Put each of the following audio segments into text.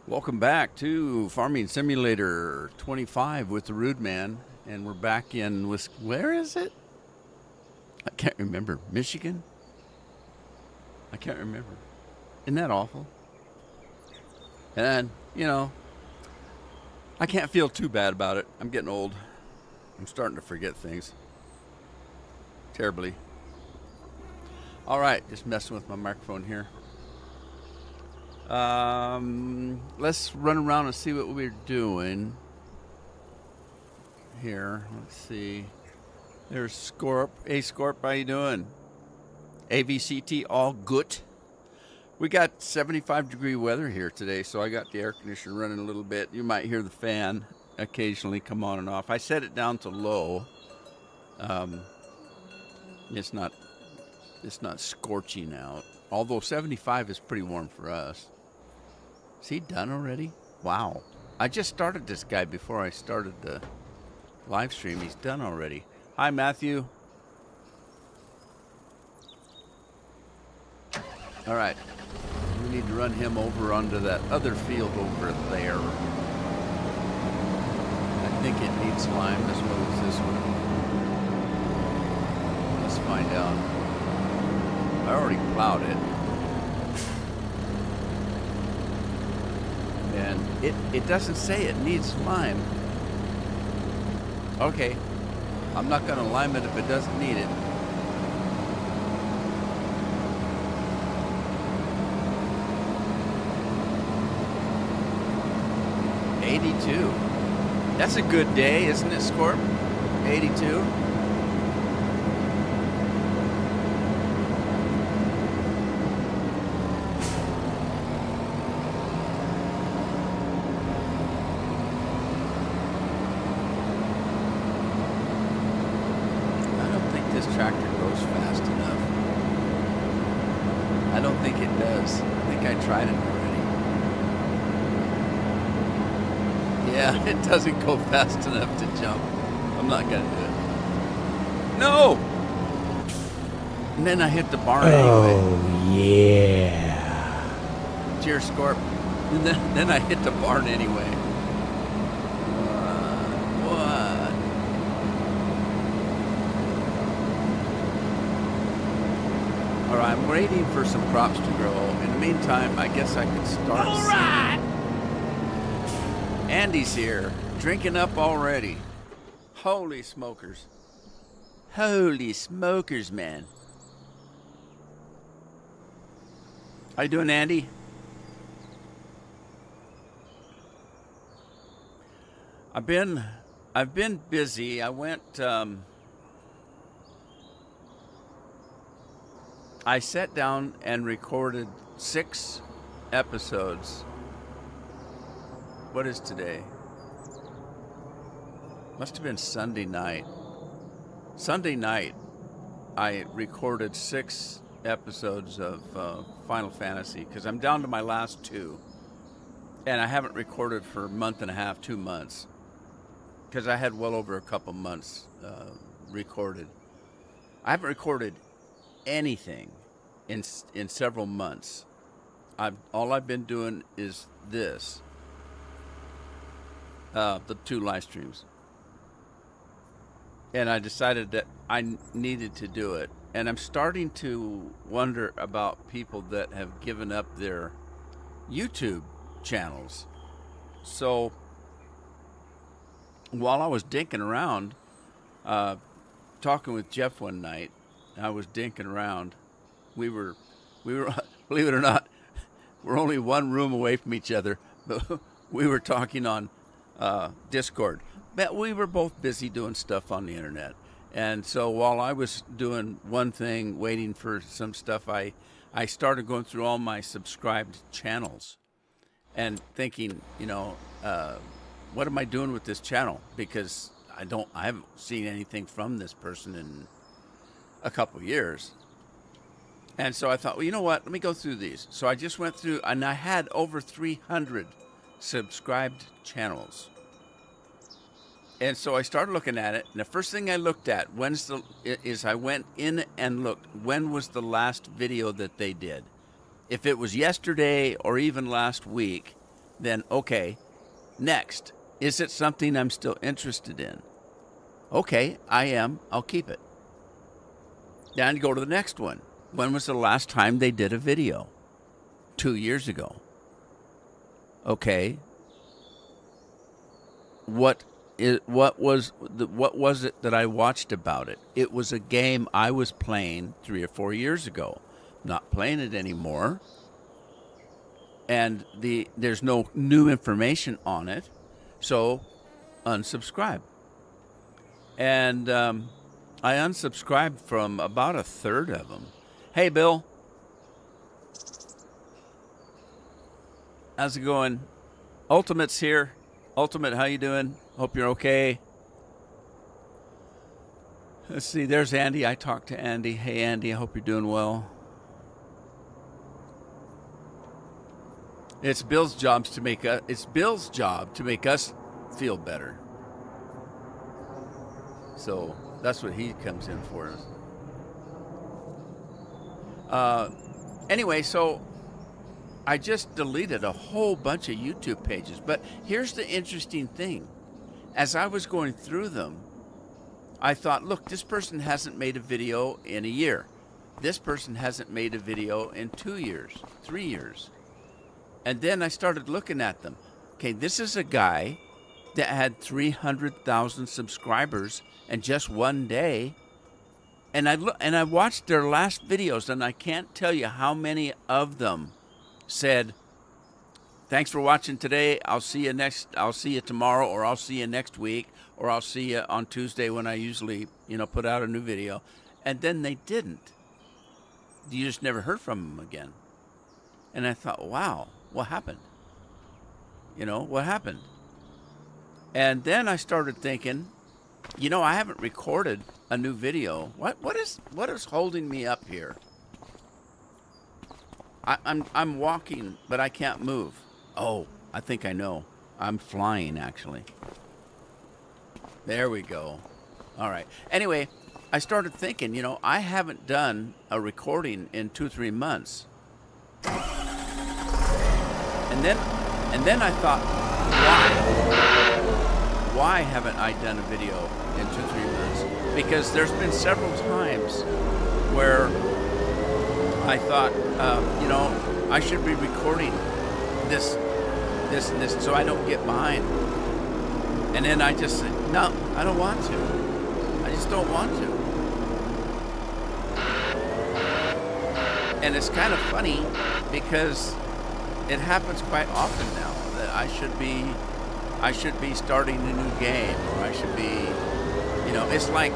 Welcome back to Farming Simulator 25 with the Rude Man, and we're back in where is it? I can't remember. Michigan? I can't remember. Isn't that awful? And I can't feel too bad about it. I'm getting old. I'm starting to forget things terribly. All right, just messing with my microphone here. Let's run around and see what we're doing here. Let's see. There's Scorp. Hey, Scorp, how you doing? AVCT, all good. We got 75-degree weather here today, so I got the air conditioner running a little bit. You might hear the fan occasionally come on and off. I set it down to low. It's not scorching out, although 75 is pretty warm for us. Is he done already? Wow. I just started this guy before I started the live stream. He's done already. Hi, Matthew. All right. We need to run him over onto that other field over there. I think it needs lime as well as this one. Let's find out. I already plowed it. And it doesn't say it needs lime. Okay. I'm not going to lime it if it doesn't need it. $82. That's a good day, isn't it, Scorp? 82. Tractor goes fast enough. I don't think it does. I think I tried it already. Yeah, it doesn't go fast enough to jump. I'm not gonna do it. No! And then I hit the barn anyway. Oh, yeah. Cheers, Scorp. And then I hit the barn anyway. I'm waiting for some crops to grow. In the meantime, I guess I could start. All right. Andy's here, drinking up already. Holy smokers. Holy smokers, man. How you doing, Andy? I've been busy. I went I sat down and recorded 6 episodes. What is today? Must have been Sunday night. Sunday night, I recorded 6 episodes of Final Fantasy because I'm down to my last 2. And I haven't recorded for a month and a half, 2 months. Because I had well over a couple months recorded. I haven't recorded anything in several months. All I've been doing is this, the 2 live streams, and I decided that I needed to do it. And I'm starting to wonder about people that have given up their YouTube channels. So while I was dinking around, talking with Jeff one night, I was dinking around. We were, believe it or not, we're only one room away from each other, but we were talking on Discord. But we were both busy doing stuff on the internet. And so while I was doing one thing, waiting for some stuff, I started going through all my subscribed channels and thinking, what am I doing with this channel? Because I haven't seen anything from this person in a couple years. And so I thought, well, you know what? Let me go through these. So I just went through, and I had over 300 subscribed channels. And so I started looking at it, and the first thing I looked at I went in and looked, when was the last video that they did? If it was yesterday or even last week, then okay, next. Is it something I'm still interested in? Okay, I am. I'll keep it. Then go to the next one. When was the last time they did a video? 2 years ago. Okay. What was it that I watched about it? It was a game I was playing 3 or 4 years ago. Not playing it anymore. And there's no new information on it. So unsubscribe. And I unsubscribed from about a third of them. Hey, Bill. How's it going? Ultimate's here. Ultimate, how you doing? Hope you're okay. Let's see, there's Andy. I talked to Andy. Hey, Andy, I hope you're doing well. It's Bill's job to make us feel better. So that's what he comes in for. Anyway, so I just deleted a whole bunch of YouTube pages. But here's the interesting thing. As I was going through them, I thought, look, this person hasn't made a video in a year. This person hasn't made a video in 2 years, 3 years. And then I started looking at them. Okay, this is a guy that had 300,000 subscribers in just one day. And I watched their last videos, and I can't tell you how many of them said, thanks for watching today. I'll see you tomorrow, or I'll see you next week, or I'll see you on Tuesday when I usually, put out a new video. And then they didn't. You just never heard from them again. And I thought, wow, what happened? What happened? And then I started thinking, I haven't recorded a new video. What is holding me up here? I'm walking, but I can't move. Oh, I think I know. I'm flying, actually. There we go. All right. Anyway, I started thinking, I haven't done a recording in 2-3 months. And then I thought, why haven't I done a video in 2-3 months? Because there's been several times where I thought, I should be recording this and this so I don't get behind. And then I just said, no, I don't want to. I just don't want to. And it's kind of funny because it happens quite often now that I should be starting a new game, or I should be, it's like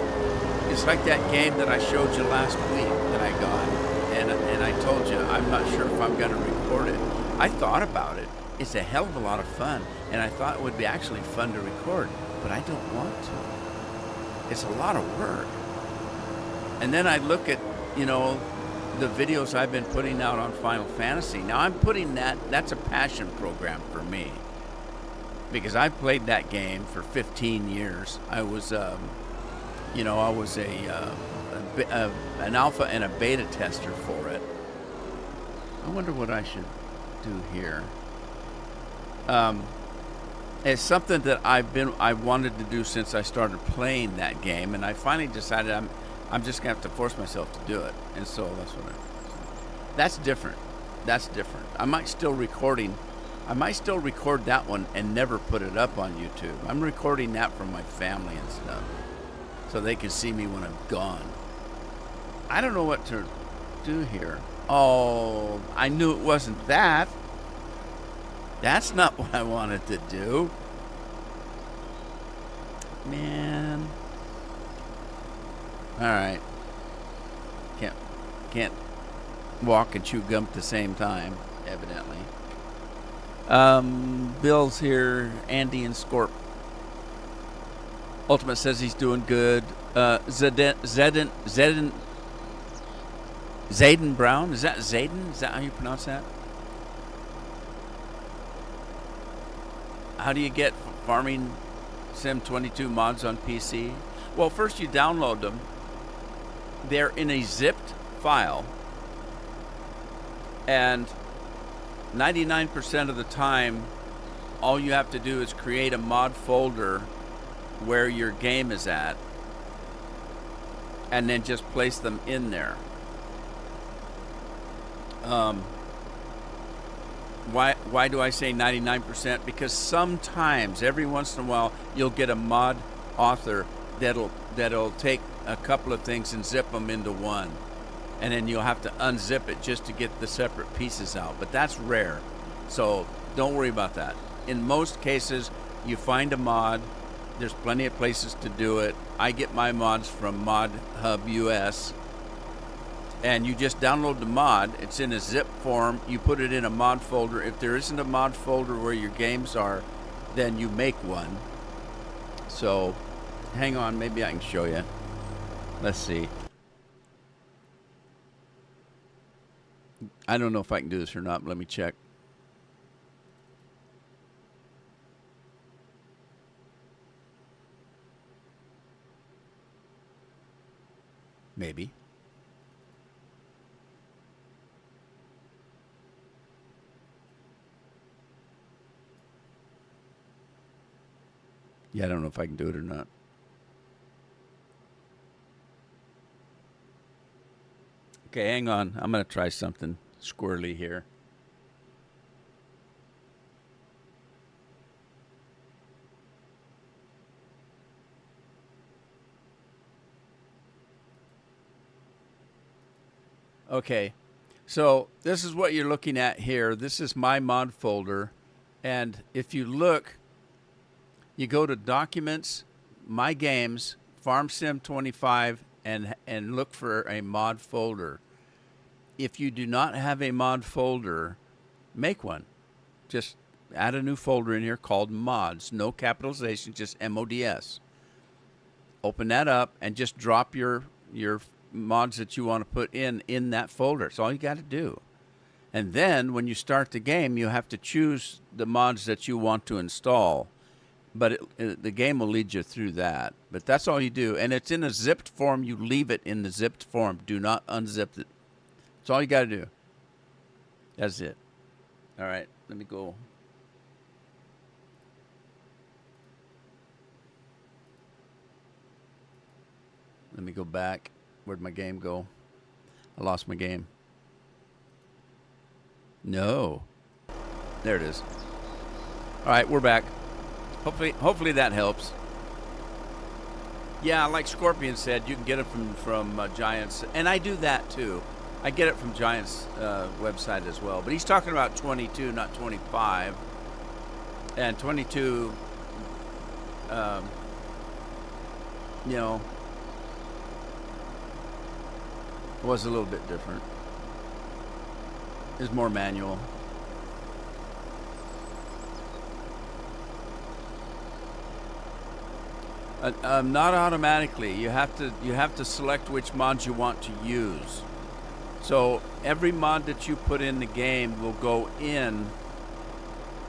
that game that I showed you last week that I got, and I told you I'm not sure if I'm going to record it. I thought about it. It's a hell of a lot of fun, and I thought it would be actually fun to record, but I don't want to. It's a lot of work. And then I look at, the videos I've been putting out on Final Fantasy. Now I'm putting that's a passion program for me, because I played that game for 15 years. I was, I was an alpha and a beta tester for it. I wonder what I should do here. It's something that I wanted to do since I started playing that game, and I finally decided I'm just gonna have to force myself to do it, and so that's different. That's different. I might still record that one and never put it up on YouTube. I'm recording that for my family and stuff, so they can see me when I'm gone. I don't know what to do here. Oh, I knew it wasn't that. That's not what I wanted to do. Man. All right. Can't walk and chew gum at the same time, evidently. Bill's here. Andy and Scorp. Ultimate says he's doing good. Zayden Brown. Is that Zayden? Is that how you pronounce that? How do you get Farming Sim 22 mods on PC? Well, first you download them. They're in a zipped file, and 99% of the time all you have to do is create a mod folder where your game is at, and then just place them in there. Why do I say 99%? Because sometimes, every once in a while, you'll get a mod author that'll take a couple of things and zip them into one, and then you'll have to unzip it just to get the separate pieces out. But that's rare, so don't worry about that. In most cases, you find a mod. There's plenty of places to do it. I get my mods from Mod Hub US. And you just download the mod. It's in a zip form. You put it in a mod folder. If there isn't a mod folder where your games are, then you make one. So, hang on. Maybe I can show you. Let's see. I don't know if I can do this or not. But let me check. Maybe. Yeah, I don't know if I can do it or not. Okay, hang on. I'm going to try something squirrely here. Okay, so this is what you're looking at here. This is my mod folder. And if you look, you go to Documents, My Games, FarmSim 25, and look for a mod folder. If you do not have a mod folder, make one. Just add a new folder in here called Mods. No capitalization, just MODS. Open that up and just drop your mods that you want to put in that folder. That's all you got to do. And then when you start the game, you have to choose the mods that you want to install. But the game will lead you through that. But that's all you do. And it's in a zipped form. You leave it in the zipped form. Do not unzip it. That's all you got to do. That's it. All right. Let me go. Let me go back. Where'd my game go? I lost my game. No. There it is. All right. We're back. Hopefully that helps. Yeah, like Scorpion said, you can get it from Giants, and I do that too. I get it from Giants' website as well. But he's talking about 22, not 25. And 22, was a little bit different. It's more manual. Not automatically. You have to select which mods you want to use. So every mod that you put in the game will go in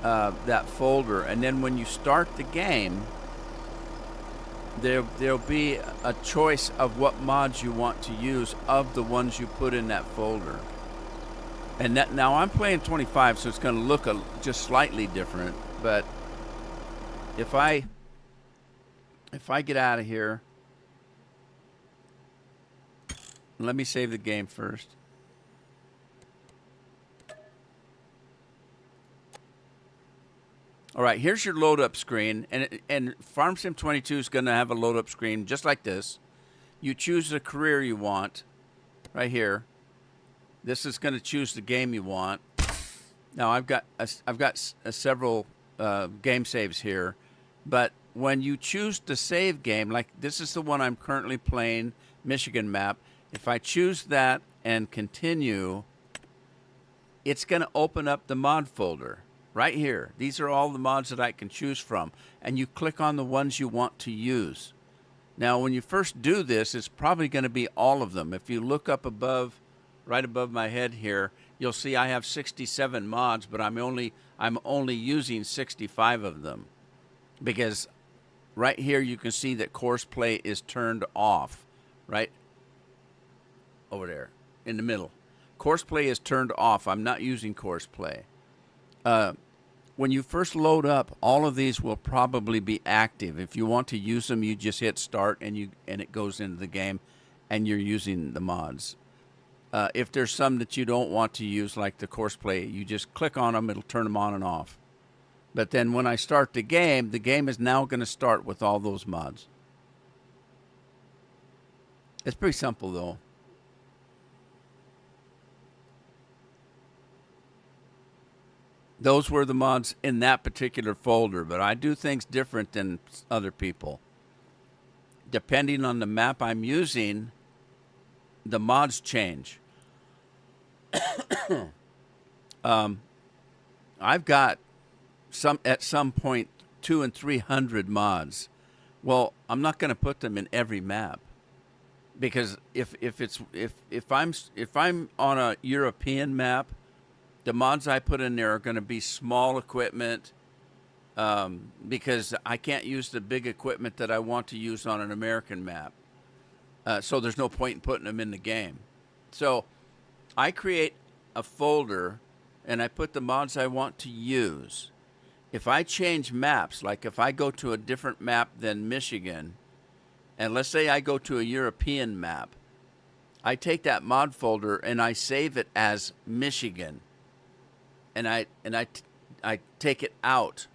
that folder, and then when you start the game, there'll be a choice of what mods you want to use of the ones you put in that folder. And that, now I'm playing 25, so it's going to look just slightly different. But if I get out of here, let me save the game first. All right, here's your load up screen, and FarmSim 22 is going to have a load up screen just like this. You choose the career you want, right here. This is going to choose the game you want. Now I've got several game saves here, but when you choose the save game, like this is the one I'm currently playing, Michigan map. If I choose that and continue, it's going to open up the mod folder right here. These are all the mods that I can choose from, and you click on the ones you want to use. Now, when you first do this, it's probably going to be all of them. If you look up above, right above my head here, you'll see I have 67 mods, but I'm only using 65 of them, because right here you can see that course play is turned off, right over there in the middle. Course play is turned off. I'm not using course play. when you first load up, all of these will probably be active. If you want to use them, you just hit start and it goes into the game, and you're using the mods. If there's some that you don't want to use, like the course play, you just click on them, it'll turn them on and off. But then when I start the game is now going to start with all those mods. It's pretty simple, though. Those were the mods in that particular folder, but I do things different than other people. Depending on the map I'm using, the mods change. I've got at some point 200 and 300 mods. Well, I'm not going to put them in every map, because if I'm on a European map, the mods I put in there are going to be small equipment, because I can't use the big equipment that I want to use on an American map. So there's no point in putting them in the game. So I create a folder and I put the mods I want to use. If I change maps, like if I go to a different map than Michigan, and let's say I go to a European map, I take that mod folder and I save it as Michigan. And I take it out.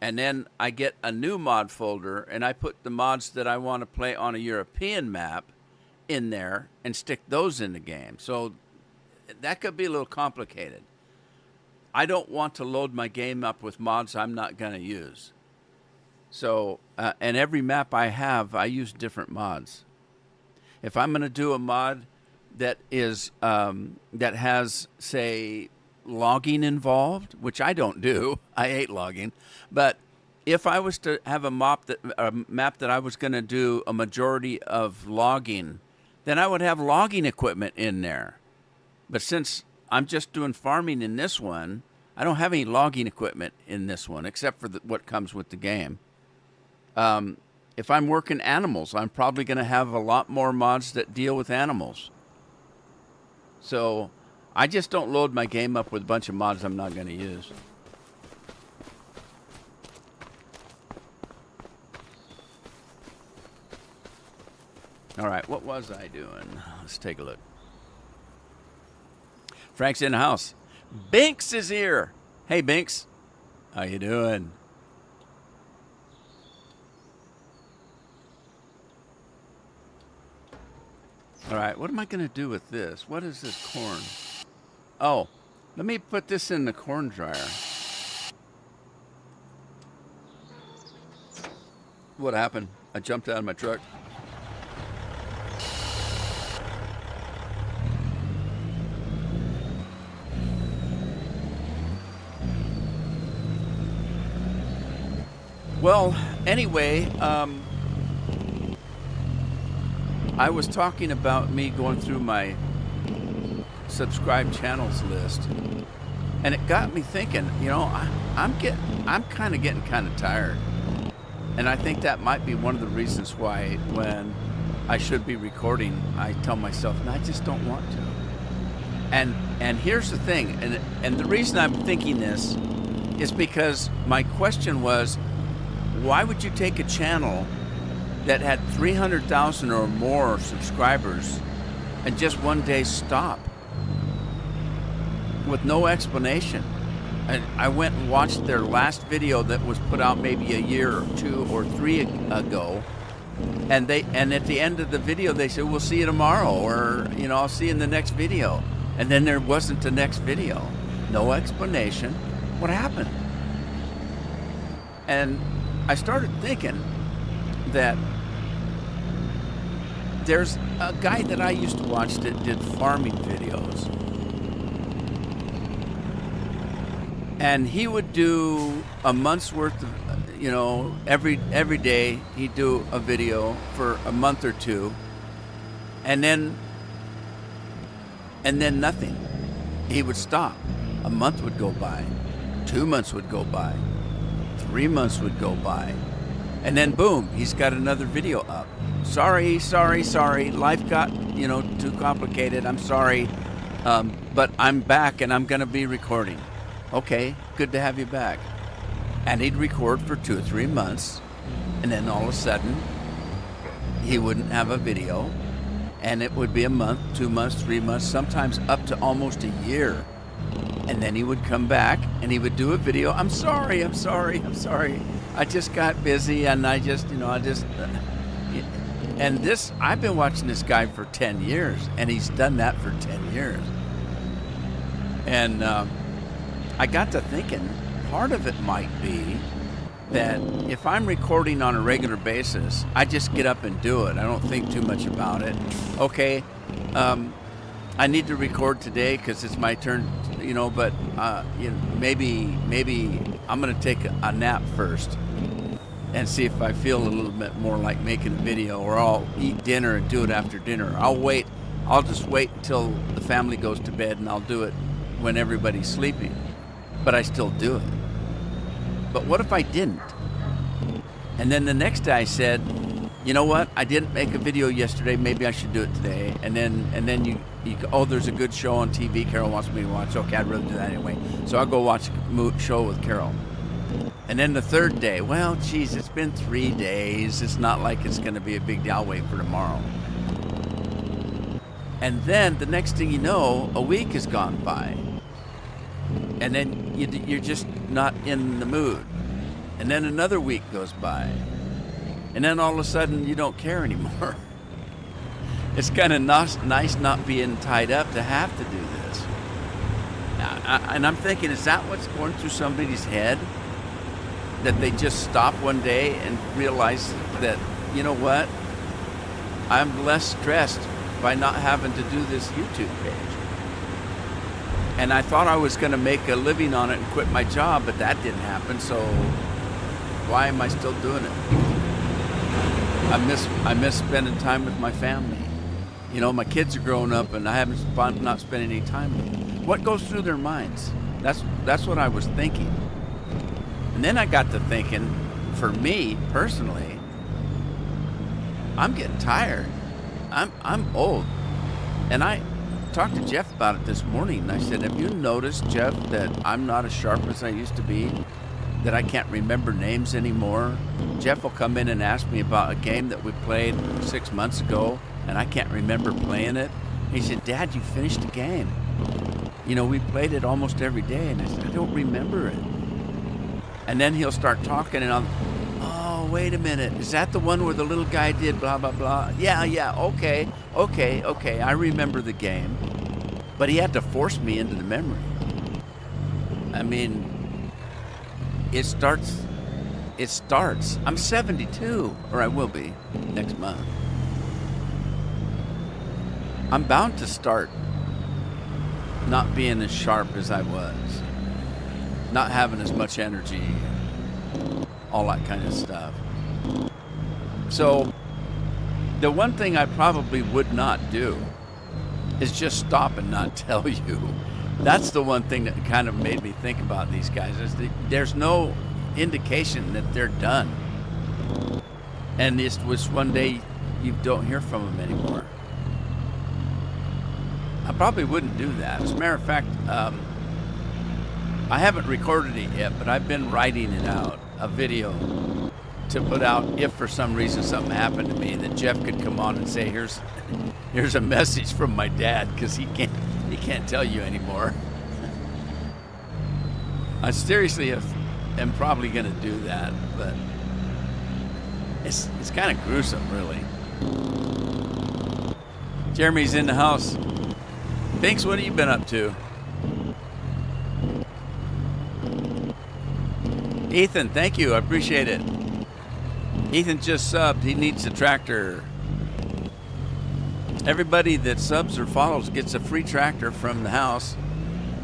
And then I get a new mod folder and I put the mods that I want to play on a European map in there and stick those in the game. So that could be a little complicated. I don't want to load my game up with mods I'm not going to use. So, and every map I have, I use different mods. If I'm going to do a mod that is that has, say, logging involved, which I don't do. I hate logging. But if I was to have a map that I was going to do a majority of logging, then I would have logging equipment in there. But since I'm just doing farming in this one, I don't have any logging equipment in this one except for what comes with the game. If I'm working animals, I'm probably going to have a lot more mods that deal with animals. So I just don't load my game up with a bunch of mods I'm not going to use. All right, what was I doing? Let's take a look. Frank's in the house. Binks is here. Hey, Binks. How you doing? All right, what am I going to do with this? What is this corn? Oh, let me put this in the corn dryer. What happened? I jumped out of my truck. Well, anyway, I was talking about me going through my subscribed channels list, and it got me thinking. You know, I'm kind of getting tired, and I think that might be one of the reasons why when I should be recording, I tell myself, "No, I just don't want to." And here's the thing, and the reason I'm thinking this is because my question was, why would you take a channel that had 300,000 or more subscribers and just one day stop with no explanation? And I went and watched their last video that was put out maybe a year or 2 or 3 ago, and at the end of the video they said, "We'll see you tomorrow," or, you know, "I'll see you in the next video," and then there wasn't a next video. No explanation. What happened? And I started thinking that there's a guy that I used to watch that did farming videos. And he would do a month's worth of, you know, every day he'd do a video for a month or 2. And then nothing. He would stop. A month would go by. 2 months would go by. 3 months would go by. And then boom, he's got another video up. Sorry. Life got, you know, too complicated. I'm sorry. But I'm back and I'm going to be recording. Okay, good to have you back. And he'd record for 2 or 3 months, and then all of a sudden, he wouldn't have a video, and it would be a month, 2 months, 3 months, sometimes up to almost a year. And then he would come back, and he would do a video. I'm sorry. I just got busy, and and this, I've been watching this guy for 10 years, and he's done that for 10 years. And I got to thinking, part of it might be that if I'm recording on a regular basis, I just get up and do it. I don't think too much about it. Okay, I need to record today because it's my turn, but maybe I'm going to take a nap first and see if I feel a little bit more like making a video, or I'll eat dinner and do it after dinner. I'll just wait until the family goes to bed, and I'll do it when everybody's sleeping, but I still do it. But what if I didn't? And then the next day I said, you know what? I didn't make a video yesterday. Maybe I should do it today. And then you go, oh, there's a good show on TV Carol wants me to watch. Okay, I'd rather do that anyway. So I'll go watch a show with Carol. And then the third day, well, geez, it's been 3 days. It's not like it's going to be a big deal. I'll wait for tomorrow. And then the next thing you know, a week has gone by. And then you're just not in the mood. And then another week goes by. And then all of a sudden, you don't care anymore. It's kind of nice not being tied up to have to do this. And I'm thinking, is that what's going through somebody's head? That they just stop one day and realize that, you know what? I'm less stressed by not having to do this YouTube page. And I thought I was going to make a living on it and quit my job, but that didn't happen. So why am I still doing it? I miss spending time with my family. My kids are growing up, and I haven't not spending any time with them. What goes through their minds? That's what I was thinking. And then I got to thinking, for me personally, I'm getting tired. I'm old, and I talked to Jeff about it this morning, and I said, have you noticed, Jeff, that I'm not as sharp as I used to be? That I can't remember names anymore? Jeff will come in and ask me about a game that we played 6 months ago, and I can't remember playing it. He said, Dad, you finished the game. We played it almost every day, and I said, I don't remember it. And then he'll start talking, and oh, wait a minute, is that the one where the little guy did blah, blah, blah? Yeah, okay, I remember the game. But he had to force me into the memory. I mean, it starts. I'm 72, or I will be next month. I'm bound to start not being as sharp as I was, not having as much energy, all that kind of stuff. So the one thing I probably would not do is just stop and not tell you. That's the one thing that kind of made me think about these guys. There's no indication that they're done. And it was one day you don't hear from them anymore. I probably wouldn't do that. As a matter of fact, I haven't recorded it yet, but I've been writing it out, a video to put out if for some reason something happened to me, that Jeff could come on and say, here's a message from my dad, because he can't tell you anymore. I seriously am probably going to do that, but it's kind of gruesome, really. Jeremy's in the house. Binks, what have you been up to? Ethan, thank you. I appreciate it. Ethan just subbed. He needs a tractor. Everybody that subs or follows gets a free tractor from the house.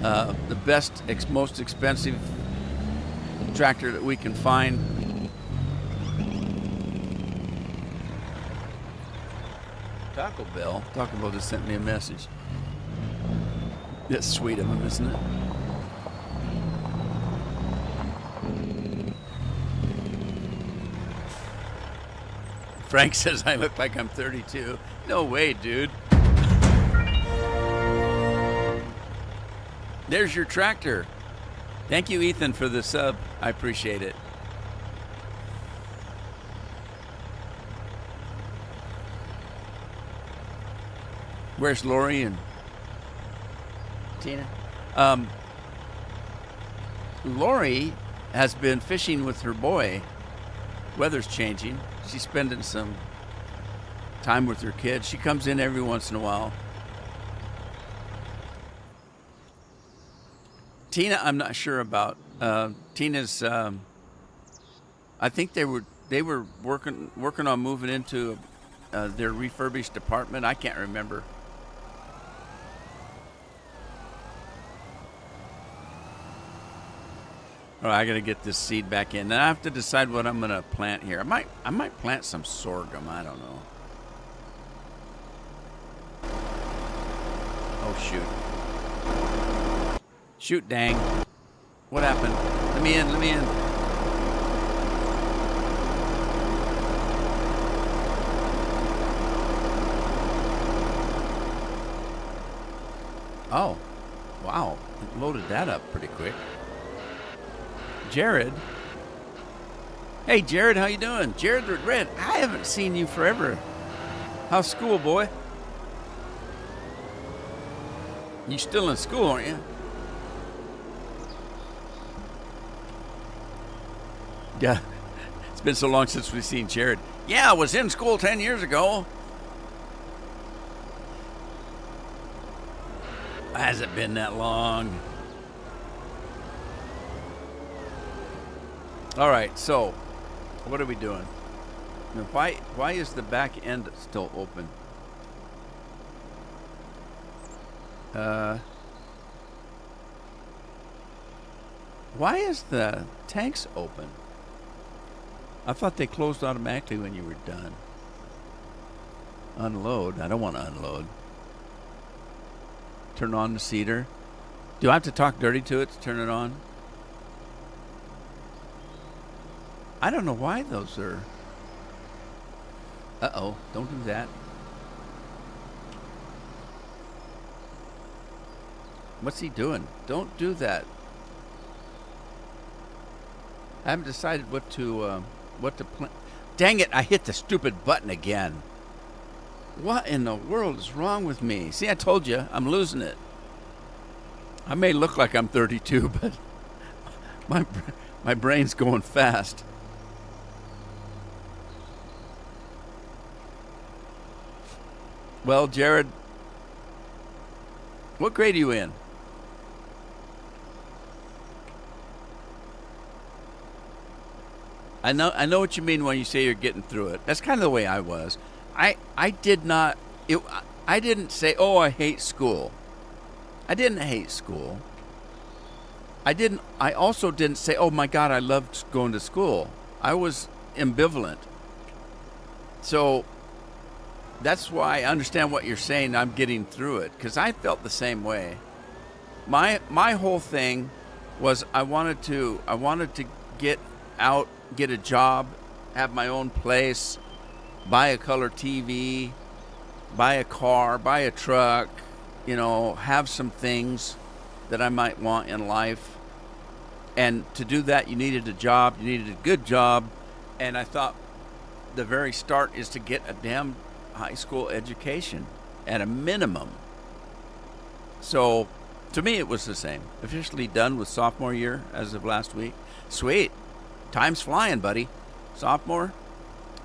The best, most expensive tractor that we can find. Taco Bell just sent me a message. That's sweet of him, isn't it? Frank says I look like I'm 32. No way, dude. There's your tractor. Thank you, Ethan, for the sub. I appreciate it. Where's Lori and Tina? Lori has been fishing with her boy. Weather's changing. She's spending some time with her kids. She comes in every once in a while. Tina, I'm not sure about. Tina's. I think they were working on moving into their refurbished apartment. I can't remember. Oh, I gotta get this seed back in. Then I have to decide what I'm gonna plant here. I might plant some sorghum. I don't know. Oh shoot! Shoot, dang! What happened? Let me in. Let me in. Oh, wow! It loaded that up pretty quick. Jared. Hey, Jared, how you doing? Jared the Red. I haven't seen you forever. How's school, boy? You still in school, aren't you? Yeah. It's been so long since we've seen Jared. Yeah, I was in school 10 years ago. Hasn't been that long. All right, so what are we doing? Now, why is the back end still open? Why is the tanks open? I thought they closed automatically when you were done. Unload. I don't want to unload. Turn on the seeder. Do I have to talk dirty to it to turn it on? I don't know why those are... Uh-oh, don't do that. What's he doing? Don't do that. I haven't decided what to plant. Dang it, I hit the stupid button again. What in the world is wrong with me? See, I told you, I'm losing it. I may look like I'm 32, but my brain's going fast. Well, Jared, what grade are you in? I know what you mean when you say you're getting through it. That's kind of the way I was. I didn't say, "Oh, I hate school." I didn't hate school. I also didn't say, "Oh my God, I loved going to school." I was ambivalent. So that's why I understand what you're saying. I'm getting through it because I felt the same way. My whole thing was I wanted to get out, get a job, have my own place, buy a color TV, buy a car, buy a truck, have some things that I might want in life. And to do that, you needed a job, you needed a good job. And I thought the very start is to get a damn high school education at a minimum. So to me, it was the same. Officially done with sophomore year as of last week. Sweet. Time's flying, buddy. Sophomore.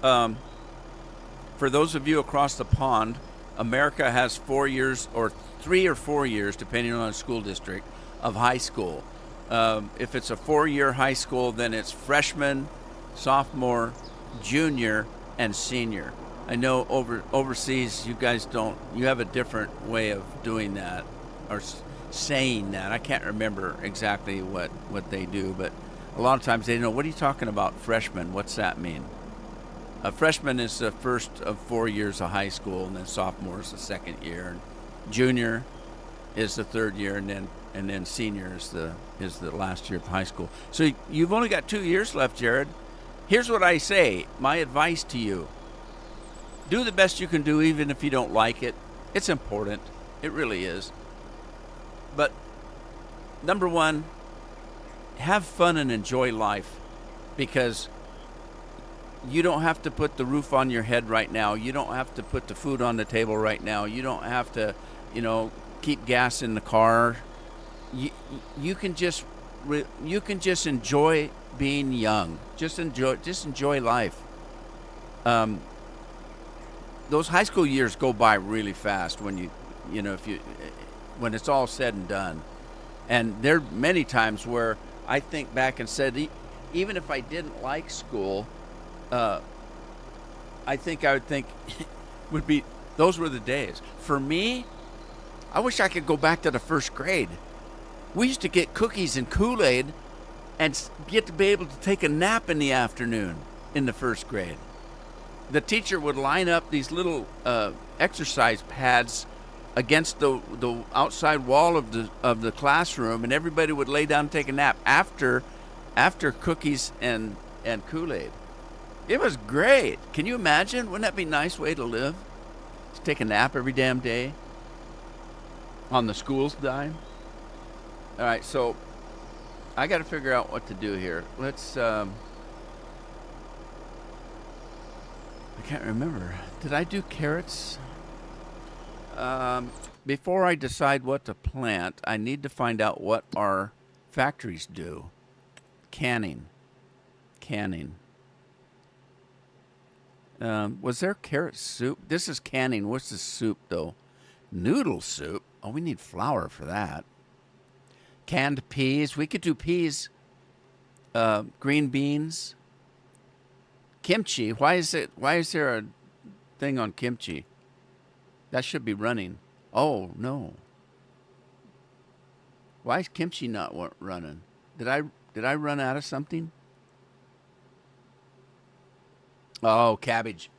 For those of you across the pond, America has 4 years or 3 or 4 years, depending on the school district, of high school. If it's a 4-year high school, then it's freshman, sophomore, junior, and senior. I know overseas you guys you have a different way of doing that or saying that. I can't remember exactly what they do, but a lot of times they know, what are you talking about, freshman? What's that mean? A freshman is the first of 4 years of high school, and then sophomore is the second year, and junior is the third year, and then senior is the last year of high school. So you've only got 2 years left, Jared. Here's what I say, my advice to you. Do the best you can do, even if you don't like it. It's important. It really is. But number one, have fun and enjoy life, because you don't have to put the roof on your head right now. You don't have to put the food on the table right now. You don't have to, keep gas in the car. You can just enjoy being young. Just enjoy life. Those high school years go by really fast when when it's all said and done. And there are many times where I think back and said, even if I didn't like school, I think I would think those were the days. For me, I wish I could go back to the first grade. We used to get cookies and Kool-Aid and get to be able to take a nap in the afternoon in the first grade. The teacher would line up these little exercise pads against the outside wall of the classroom, and everybody would lay down and take a nap after cookies and Kool-Aid. It was great. Can you imagine? Wouldn't that be a nice way to live? Just take a nap every damn day on the school's dime. All right, so I got to figure out what to do here. Let's. I can't remember. Did I do carrots? Before I decide what to plant, I need to find out what our factories do. Canning. Was there carrot soup? This is canning. What's the soup, though? Noodle soup? Oh, we need flour for that. Canned peas. We could do peas. Green beans. Kimchi. Why is there a thing on kimchi? That should be running. Oh, no. Why is kimchi not running? Did I run out of something? Oh, cabbage.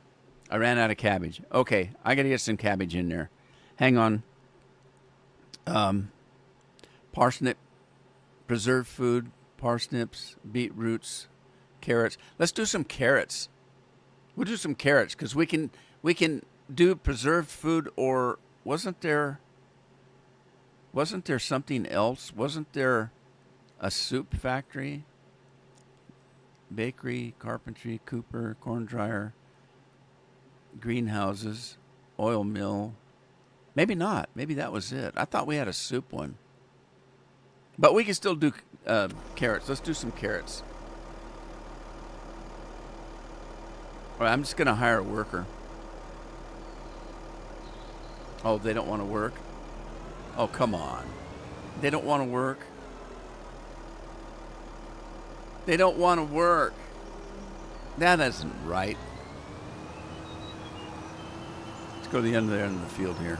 I ran out of cabbage. Okay, I got to get some cabbage in there. Hang on. Parsnip, preserved food, parsnips, beetroots, carrots. Let's do some carrots. We'll do some carrots because we can do preserved food. Or wasn't there something else? Wasn't there a soup factory? Bakery, carpentry, cooper, corn dryer, greenhouses, oil mill. Maybe not. Maybe that was it. I thought we had a soup one. But we can still do carrots. Let's do some carrots. All right, I'm just going to hire a worker. Oh, they don't want to work? Oh, come on. They don't want to work? They don't want to work. That isn't right. Let's go to the end of the field here.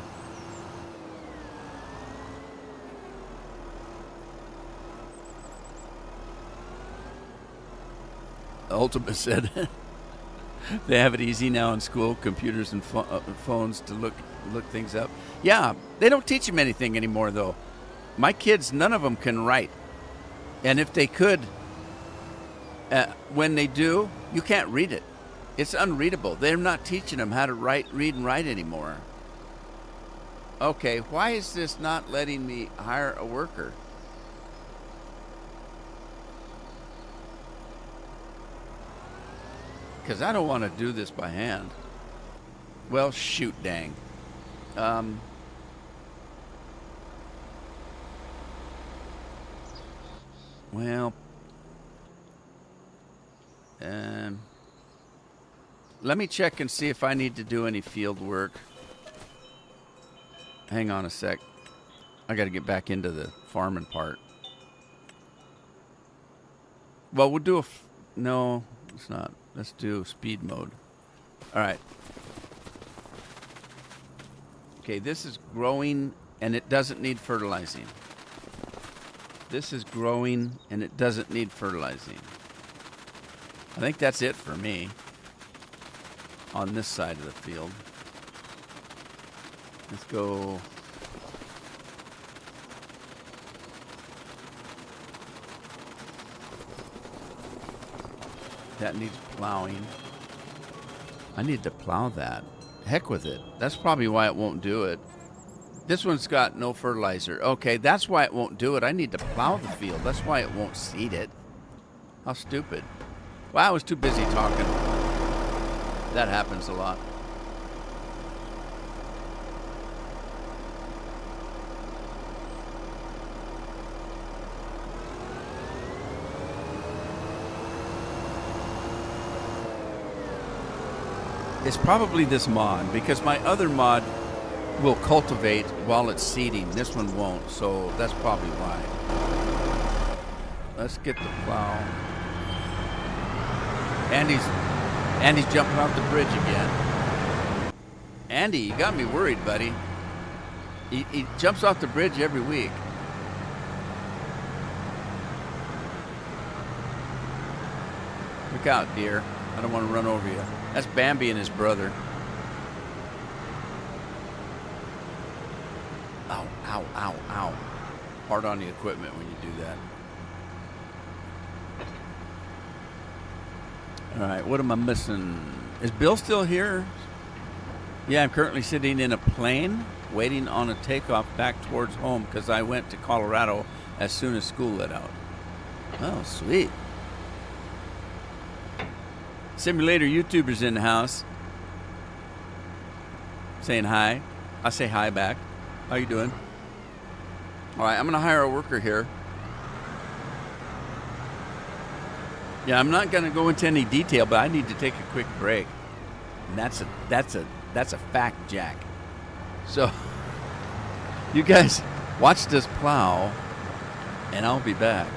Ultimate said they have it easy now in school, computers and phones to look things up. Yeah, they don't teach them anything anymore, though. My kids, none of them can write. And if they could, when they do, you can't read it. It's unreadable. They're not teaching them how to read and write anymore. Okay, why is this not letting me hire a worker? Because I don't want to do this by hand. Well, shoot, dang. Let me check and see if I need to do any field work. Hang on a sec. I got to get back into the farming part. Well, we'll do no, it's not. Let's do speed mode. All right. Okay, this is growing and it doesn't need fertilizing. This is growing and it doesn't need fertilizing. I think that's it for me on this side of the field. Let's go. That needs plowing. I need to plow that. Heck with it. That's probably why it won't do it. This one's got no fertilizer. Okay, that's why it won't do it. I need to plow the field. That's why it won't seed it. How stupid. Well, I was too busy talking. That happens a lot. It's probably this mod, because my other mod will cultivate while it's seeding. This one won't, so that's probably why. Let's get the plow. Andy's jumping off the bridge again. Andy, you got me worried, buddy. He jumps off the bridge every week. Look out, dear. I don't want to run over you. That's Bambi and his brother. Ow, ow, ow, ow. Hard on the equipment when you do that. All right, what am I missing? Is Bill still here? Yeah, I'm currently sitting in a plane waiting on a takeoff back towards home because I went to Colorado as soon as school let out. Oh, sweet. Simulator YouTubers in the house. Saying hi. I say hi back. How you doing? All right, I'm going to hire a worker here. Yeah, I'm not going to go into any detail, but I need to take a quick break. And that's a fact, Jack. So, you guys watch this plow, and I'll be back.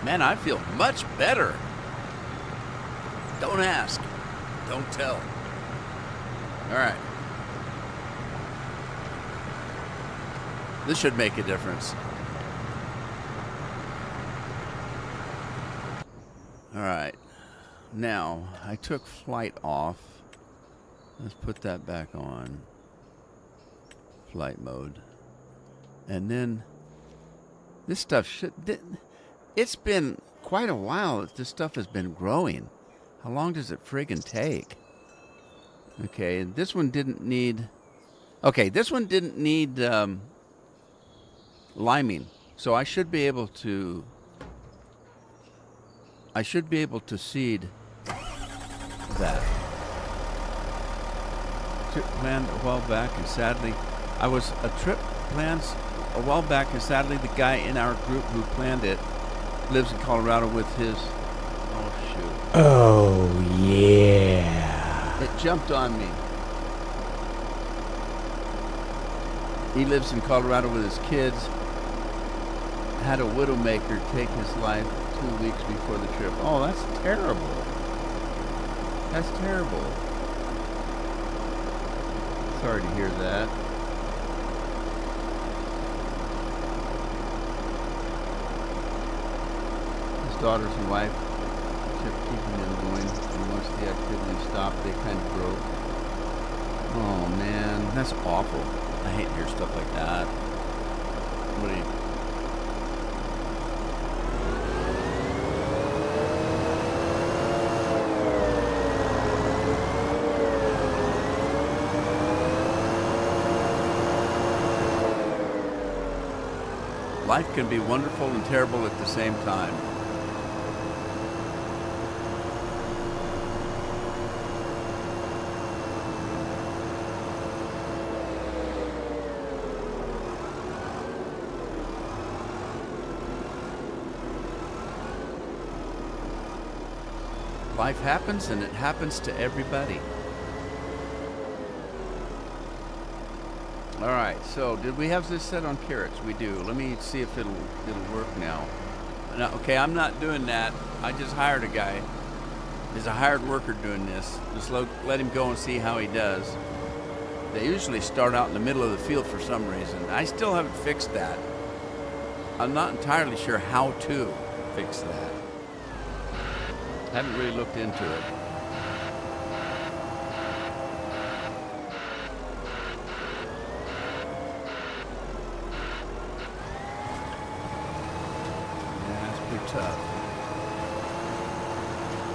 Man, I feel much better. Don't ask. Don't tell. All right. This should make a difference. All right. Now, I took flight off. Let's put that back on. Flight mode. And then this stuff should... It's been quite a while that this stuff has been growing. How long does it friggin' take? Okay, this one didn't need... Okay, this one didn't need liming. So I should be able to... seed that. Trip planned a while back, and sadly... I was a trip planned a while back, and sadly the guy in our group who planned it lives in Colorado with his... Oh, shoot. Oh, yeah. It jumped on me. He lives in Colorado with his kids. Had a widowmaker take his life 2 weeks before the trip. Oh, that's terrible. That's terrible. Sorry to hear that. Daughters and wife kept keeping them going, and once the activity stopped, they kind of broke. Oh man, that's awful. I hate to hear stuff like that. What do you... Life can be wonderful and terrible at the same time. Life happens, and it happens to everybody. All right, so did we have this set on carrots? We do. Let me see if it'll work now. No, okay, I'm not doing that. I just hired a guy. He's a hired worker doing this. Just let him go and see how he does. They usually start out in the middle of the field for some reason. I still haven't fixed that. I'm not entirely sure how to fix that. Haven't really looked into it. Yeah, it's pretty tough.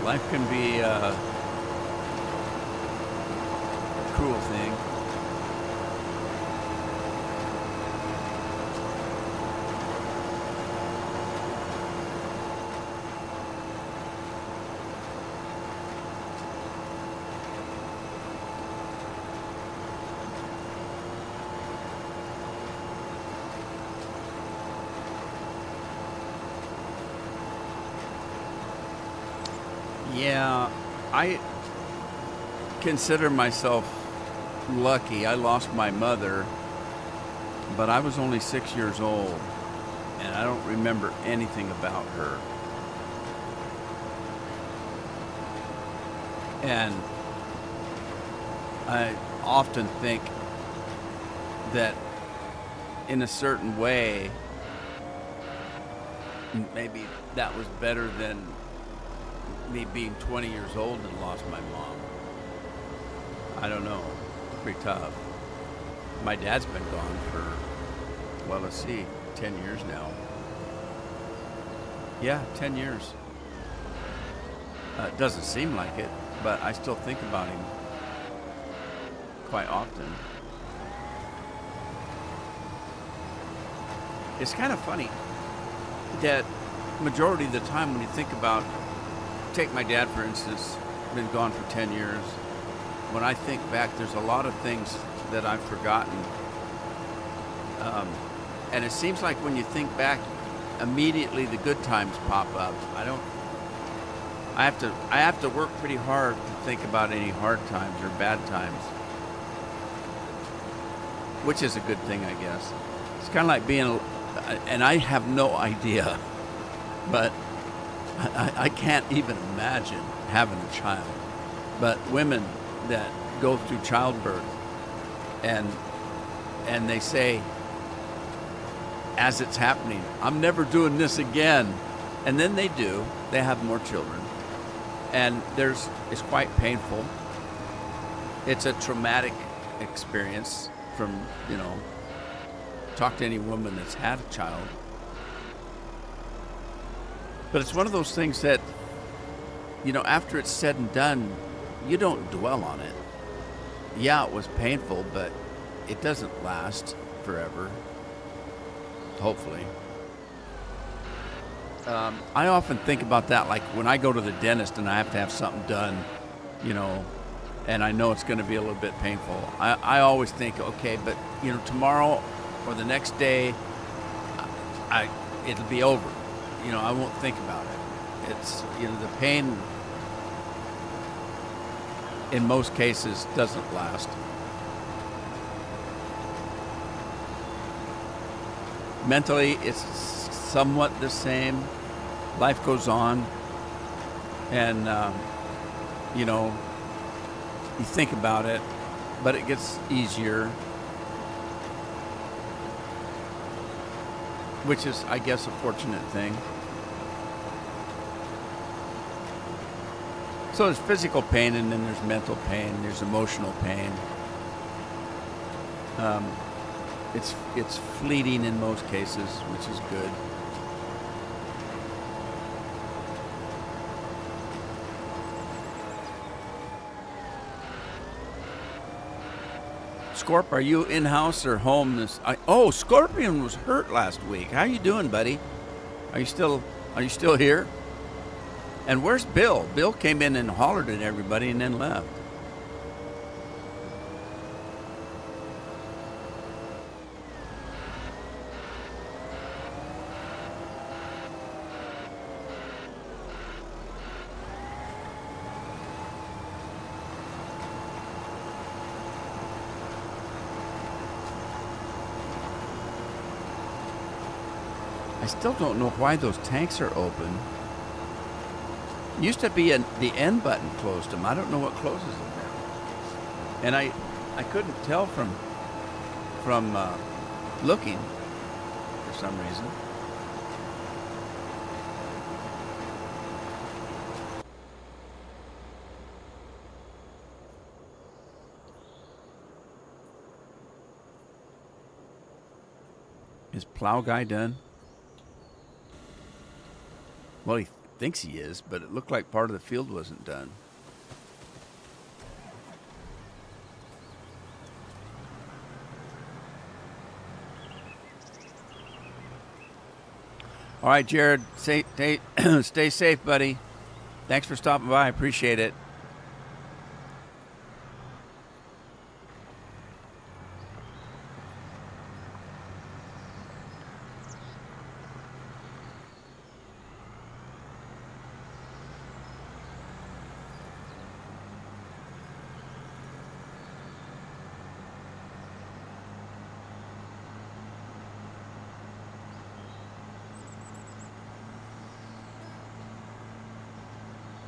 Life can be a cruel thing. Yeah, I consider myself lucky. I lost my mother, but I was only 6 years old, and I don't remember anything about her. And I often think that in a certain way, maybe that was better than me being 20 years old and lost my mom. I don't know. Pretty tough. My dad's been gone for, well, let's see, 10 years now. Yeah, 10 years. It doesn't seem like it, but I still think about him quite often. It's kind of funny that majority of the time when you think about, take my dad for instance, been gone for 10 years. When I think back, there's a lot of things that I've forgotten. And it seems like when you think back, immediately the good times pop up. I have to work pretty hard to think about any hard times or bad times, which is a good thing, I guess. It's kind of like being, and I have no idea, but I can't even imagine having a child. But women that go through childbirth and they say, as it's happening, I'm never doing this again. And then they do. They have more children. And it's quite painful. It's a traumatic experience from, talk to any woman that's had a child. But it's one of those things that, after it's said and done, you don't dwell on it. Yeah, it was painful, but it doesn't last forever. Hopefully. I often think about that, like when I go to the dentist and I have to have something done, and I know it's going to be a little bit painful. I always think, okay, but tomorrow or the next day, it'll be over. I won't think about it. It's, the pain in most cases doesn't last. Mentally, it's somewhat the same. Life goes on, and you think about it, but it gets easier, which is, I guess, a fortunate thing. So there's physical pain, and then there's mental pain, there's emotional pain. It's fleeting in most cases, which is good. Scorp, are you in-house or home? Scorpion was hurt last week. How you doing, buddy? Are you still here? And where's Bill? Bill came in and hollered at everybody and then left. I still don't know why those tanks are open. Used to be the N button closed them. I don't know what closes them now. And I couldn't tell from looking for some reason. Is Plow Guy done? Well, he thinks he is, but it looked like part of the field wasn't done. All right, Jared, stay safe, buddy. Thanks for stopping by. I appreciate it.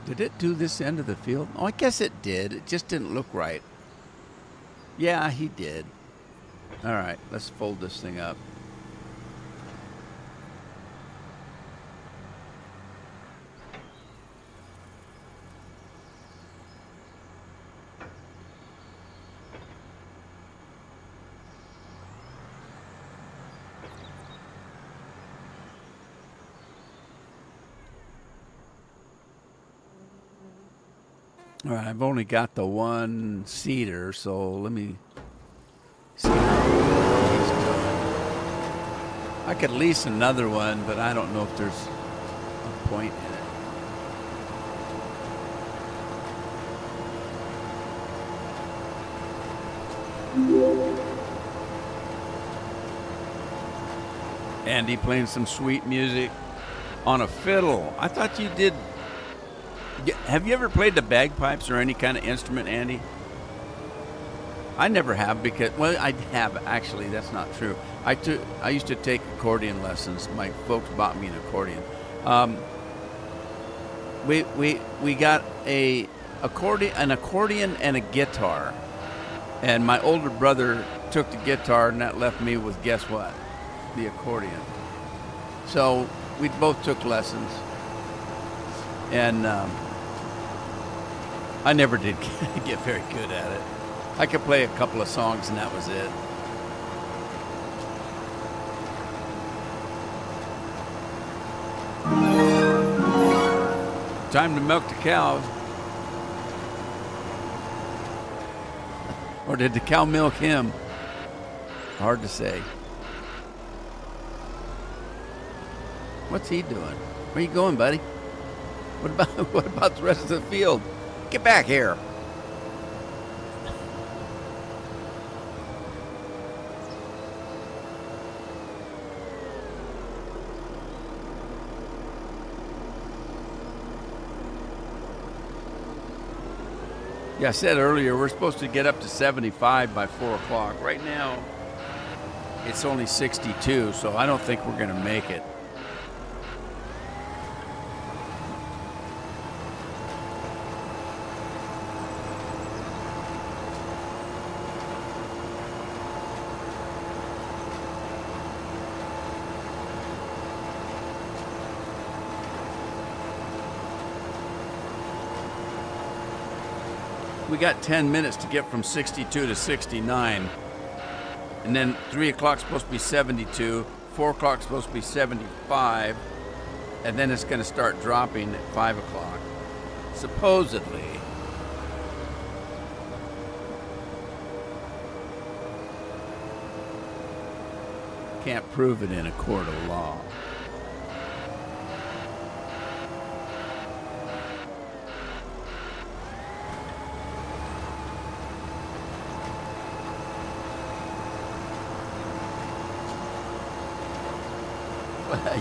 Did it do this end of the field? Oh, I guess it did. It just didn't look right. Yeah, he did. All right, let's fold this thing up. All right, I've only got the one seeder, so let me see how he's doing. I could lease another one, but I don't know if there's a point in it. Andy playing some sweet music on a fiddle. I thought you did. Have you ever played the bagpipes or any kind of instrument, Andy? I never have because, well, I have actually. That's not true. I used to take accordion lessons. My folks bought me an accordion. We got an accordion and a guitar, and my older brother took the guitar, and that left me with, guess what? The accordion. So we both took lessons, and I never did get very good at it. I could play a couple of songs and that was it. Time to milk the cows. Or did the cow milk him? Hard to say. What's he doing? Where you going, buddy? What about the rest of the field? Get back here. Yeah, I said earlier, we're supposed to get up to 75 by 4 o'clock. Right now, it's only 62, so I don't think we're going to make it. We got 10 minutes to get from 62 to 69. And then 3 o'clock's supposed to be 72. 4 o'clock's supposed to be 75. And then it's going to start dropping at 5 o'clock. Supposedly. Can't prove it in a court of law.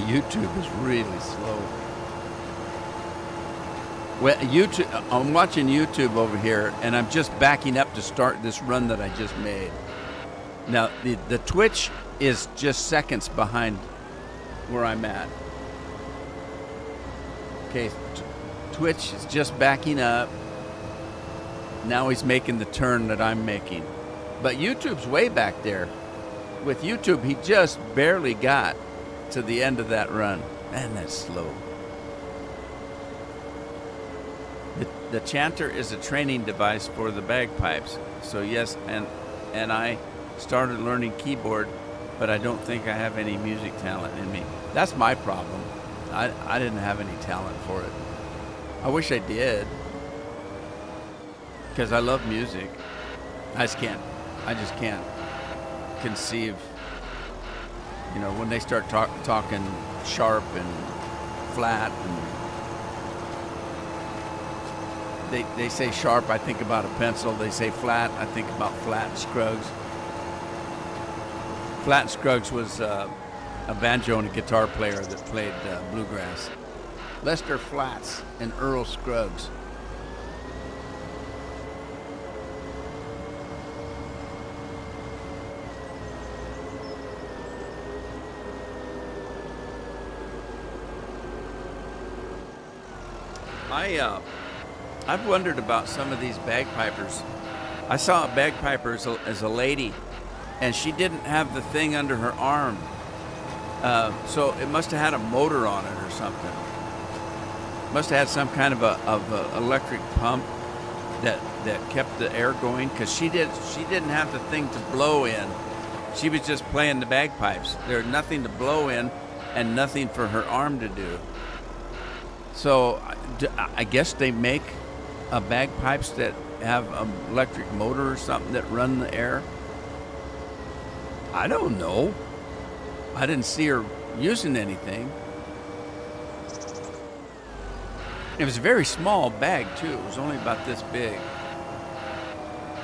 YouTube is really slow. Well, YouTube, I'm watching YouTube over here, and I'm just backing up to start this run that I just made. Now, the Twitch is just seconds behind where I'm at. Okay, Twitch is just backing up. Now he's making the turn that I'm making. But YouTube's way back there. With YouTube, he just barely got to the end of that run. Man, that's slow. The chanter is a training device for the bagpipes. So yes, and I started learning keyboard, but I don't think I have any music talent in me. That's my problem. I didn't have any talent for it. I wish I did, because I love music. I just can't conceive. You know, when they start talking sharp and flat, and they say sharp, I think about a pencil. They say flat, I think about Flat and Scruggs. Flat and Scruggs was a banjo and a guitar player that played bluegrass. Lester Flats and Earl Scruggs. I've wondered about some of these bagpipers. I saw a bagpiper as a lady, and she didn't have the thing under her arm. So it must have had a motor on it or something. Must have had some kind of a electric pump that kept the air going, because she didn't have the thing to blow in. She was just playing the bagpipes. There's nothing to blow in and nothing for her arm to do. So I guess they make bagpipes that have an electric motor or something that run the air. I don't know. I didn't see her using anything. It was a very small bag, too. It was only about this big.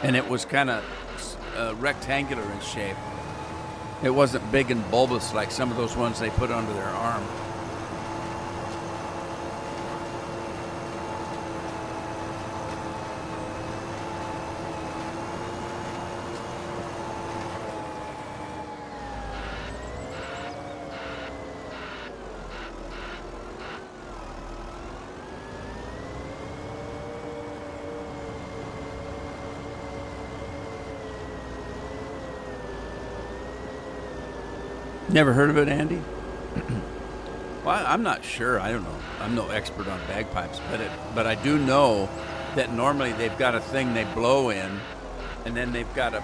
And it was kind of rectangular in shape. It wasn't big and bulbous like some of those ones they put under their arm. Never heard of it, Andy? Well, I'm not sure. I don't know. I'm no expert on bagpipes, but I do know that normally they've got a thing they blow in, and then they've got a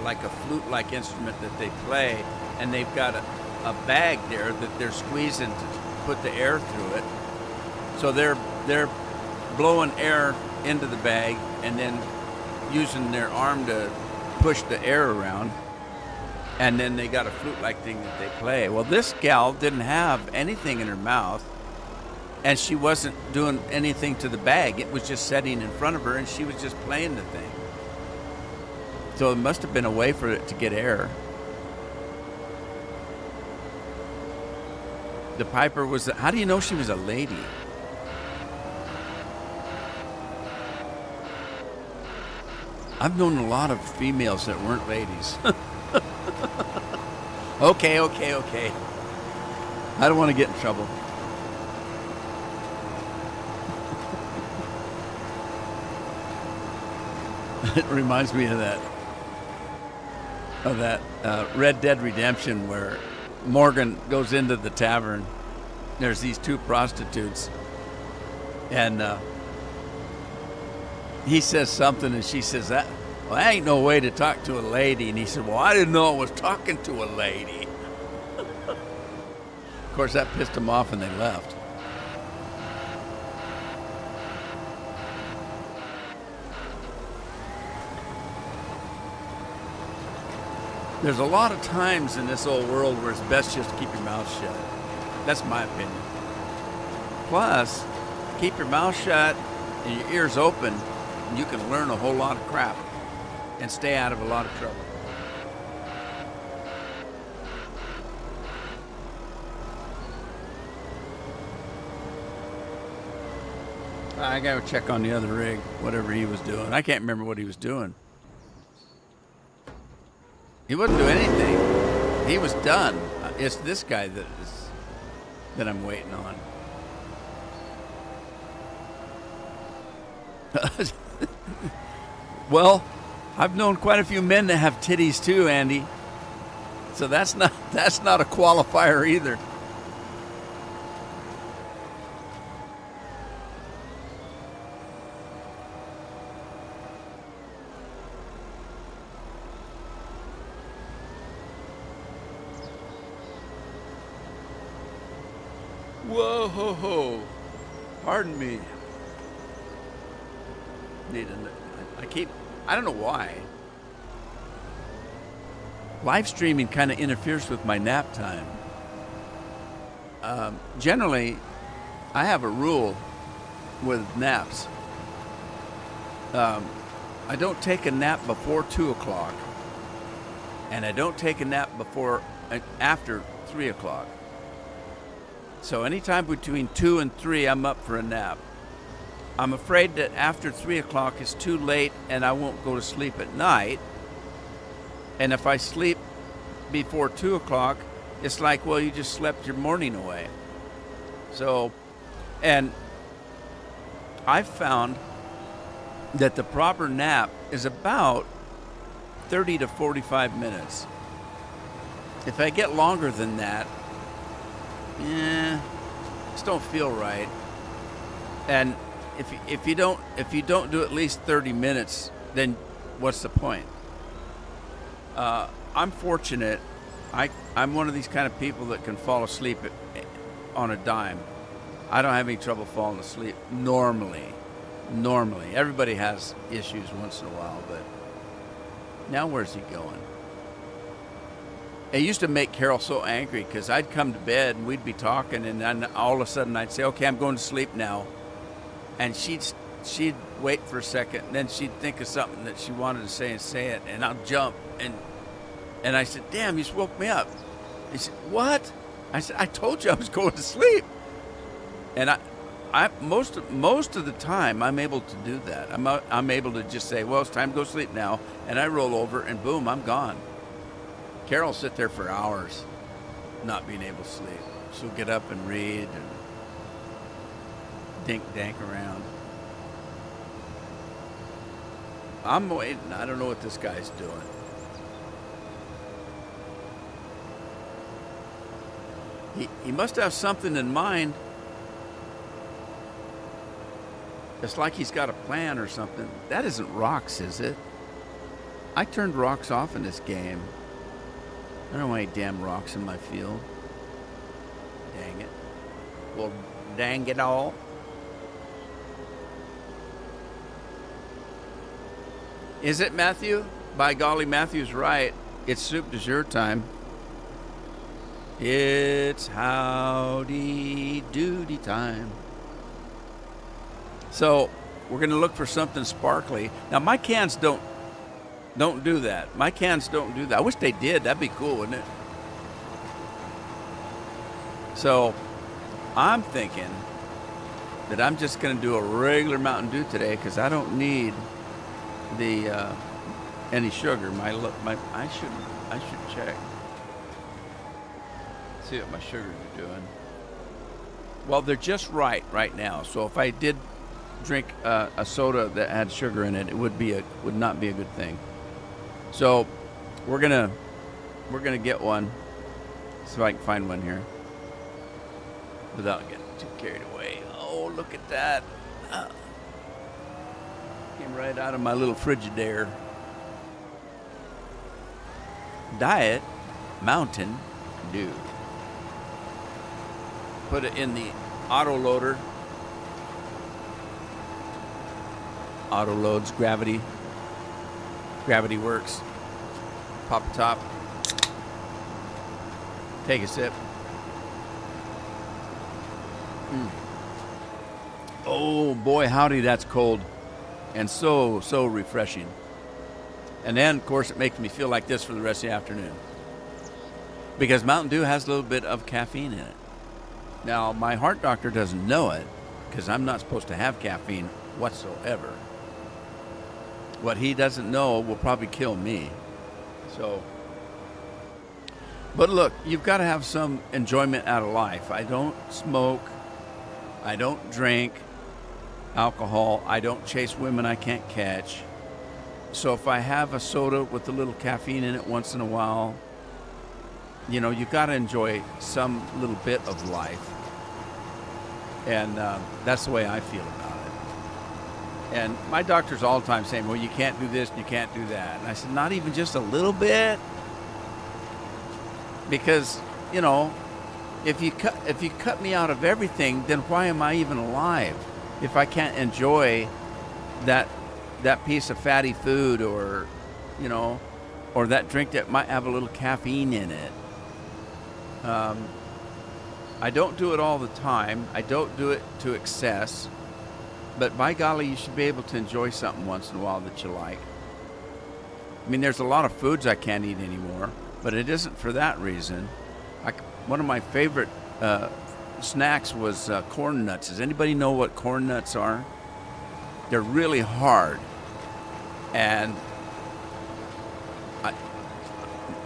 like a flute-like instrument that they play, and they've got a bag there that they're squeezing to put the air through it. So they're blowing air into the bag and then using their arm to push the air around. And then they got a flute-like thing that they play. Well, this gal didn't have anything in her mouth, and she wasn't doing anything to the bag. It was just sitting in front of her, and she was just playing the thing. So it must have been a way for it to get air. The piper was... How do you know she was a lady? I've known a lot of females that weren't ladies. Okay. I don't want to get in trouble. It reminds me of that Red Dead Redemption, where Morgan goes into the tavern. There's these two prostitutes, and he says something, and she says, "That ain't no way to talk to a lady." And he said, "Well, I didn't know I was talking to a lady." Of course, that pissed him off, and they left. There's a lot of times in this old world where it's best just to keep your mouth shut. That's my opinion. Plus, keep your mouth shut and your ears open, and you can learn a whole lot of crap and stay out of a lot of trouble. I gotta check on the other rig, whatever he was doing. I can't remember what he was doing. He wasn't doing anything. He was done. It's this guy that I'm waiting on. Well, I've known quite a few men that have titties too, Andy. So that's not a qualifier either. Whoa, ho, ho. Pardon me. I don't know why. Live streaming kind of interferes with my nap time. Generally, I have a rule with naps. I don't take a nap before 2 o'clock, and I don't take a nap after 3 o'clock. So anytime between 2 and 3, I'm up for a nap. I'm afraid that after 3 o'clock is too late and I won't go to sleep at night. And if I sleep before 2 o'clock, it's like, well, you just slept your morning away. So, and I've found that the proper nap is about 30 to 45 minutes. If I get longer than that, just don't feel right. And if you don't do at least 30 minutes, then what's the point? I'm fortunate. I'm one of these kind of people that can fall asleep on a dime. I don't have any trouble falling asleep normally. Everybody has issues once in a while, but now where's he going? It used to make Carol so angry because I'd come to bed and we'd be talking, and then all of a sudden I'd say, okay, I'm going to sleep now. And she'd wait for a second, and then she'd think of something that she wanted to say and say it, and I'd jump. And I said, damn, you just woke me up. He said, what? I said, I told you I was going to sleep. And I most of the time I'm able to do that. I'm able to just say, well, it's time to go sleep now, and I roll over and boom, I'm gone. Carol will sit there for hours not being able to sleep. She'll get up and read and dink-dank around. I'm waiting. I don't know what this guy's doing. He must have something in mind. It's like he's got a plan or something. That isn't rocks, is it? I turned rocks off in this game. I don't want any damn rocks in my field. Dang it. Well, dang it all. Is it, Matthew? By golly, Matthew's right. It's soup du jour time. It's howdy doody time. So we're going to look for something sparkly. Now, my cans don't do that. My cans don't do that. I wish they did. That'd be cool, wouldn't it? So I'm thinking that I'm just going to do a regular Mountain Dew today because I don't need the any sugar. I should check. See what my sugars are doing. Well, they're just right now. So if I did drink a soda that had sugar in it, it would not be a good thing. So we're gonna get one. See if I can find one here without getting too carried away. Oh, look at that! Came right out of my little Frigidaire. Diet Mountain Dew. Put it in the auto loader. Auto loads, gravity works. Pop top, Take a sip. Oh boy, howdy, that's cold and so refreshing. And then, of course, it makes me feel like this for the rest of the afternoon because Mountain Dew has a little bit of caffeine in it. Now, my heart doctor doesn't know it because I'm not supposed to have caffeine whatsoever. What he doesn't know will probably kill me. So, but look, you've got to have some enjoyment out of life. I don't smoke. I don't drink alcohol. I don't chase women I can't catch. So if I have a soda with a little caffeine in it once in a while, you know, you've got to enjoy some little bit of life. And that's the way I feel about it. And my doctor's all the time saying, well, you can't do this and you can't do that. And I said, not even just a little bit? Because, you know, if you cut me out of everything, then why am I even alive? If I can't enjoy that piece of fatty food or, you know, or that drink that might have a little caffeine in it. I don't do it all the time. I don't do it to excess. But by golly, you should be able to enjoy something once in a while that you like. I mean, there's a lot of foods I can't eat anymore, but it isn't for that reason. One of my favorite snacks was corn nuts. Does anybody know what corn nuts are? They're really hard. And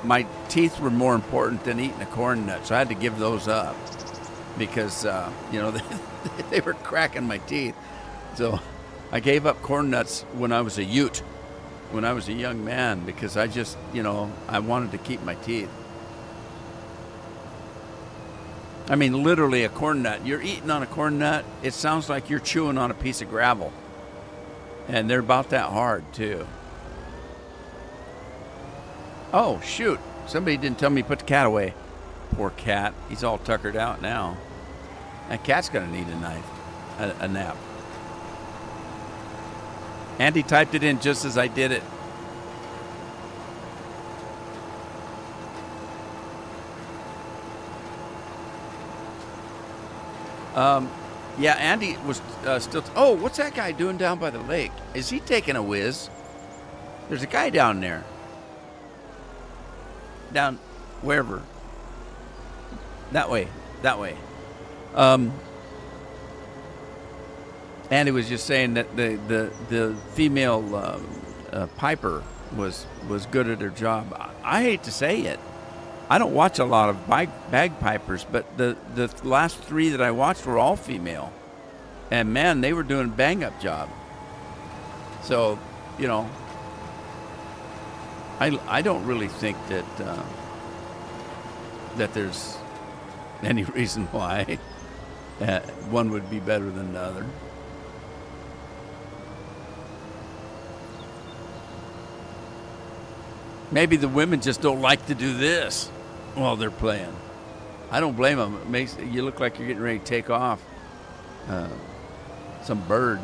my teeth were more important than eating a corn nut, so I had to give those up because, you know, they were cracking my teeth. So I gave up corn nuts when I was a Ute, when I was a young man, because I just, you know, I wanted to keep my teeth. I mean, literally a corn nut. You're eating on a corn nut, it sounds like you're chewing on a piece of gravel. And they're about that hard, too. Oh, shoot. Somebody didn't tell me to put the cat away. Poor cat. He's all tuckered out now. That cat's going to need a nap. Andy typed it in just as I did it. Yeah, Andy was still... Oh, what's that guy doing down by the lake? Is he taking a whiz? There's a guy down there. Down wherever. That way. Andy was just saying that the female piper was good at her job. I hate to say it. I don't watch a lot of bagpipers, but the last three that I watched were all female. And man, they were doing a bang-up job. So, you know, I don't really think that that there's any reason why one would be better than the other. Maybe the women just don't like to do this while they're playing. I don't blame them. It makes you look like you're getting ready to take off some bird.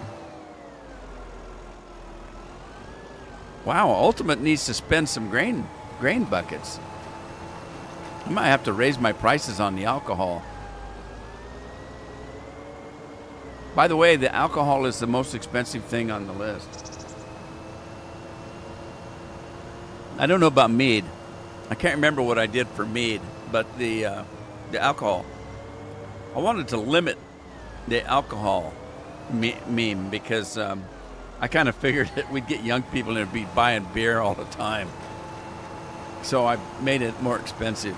Wow, Ultimate needs to spend some grain buckets. I might have to raise my prices on the alcohol. By the way, the alcohol is the most expensive thing on the list. I don't know about mead. I can't remember what I did for mead, but the alcohol. I wanted to limit the alcohol meme because I kind of figured that we'd get young people and be buying beer all the time. So I made it more expensive.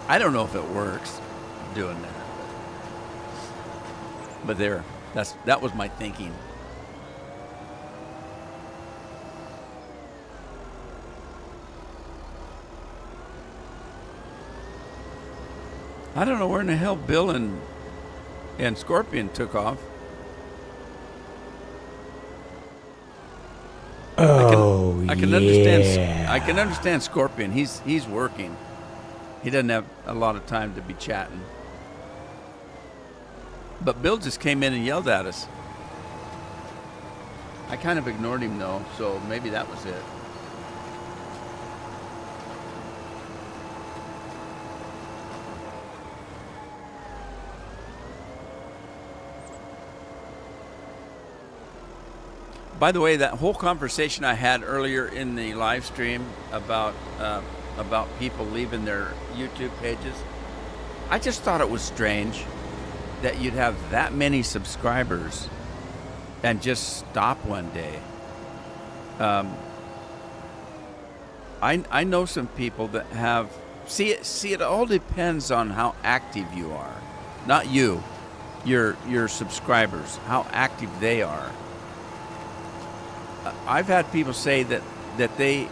I don't know if it works doing that. But there, that was my thinking. I don't know where in the hell Bill and Scorpion took off. I can understand Scorpion. He's working. He doesn't have a lot of time to be chatting. But Bill just came in and yelled at us. I kind of ignored him though, so maybe that was it. By the way, that whole conversation I had earlier in the live stream about people leaving their YouTube pages, I just thought it was strange that you'd have that many subscribers and just stop one day. I know some people that have see it all depends on how active you are, not you, your subscribers, how active they are. I've had people say that they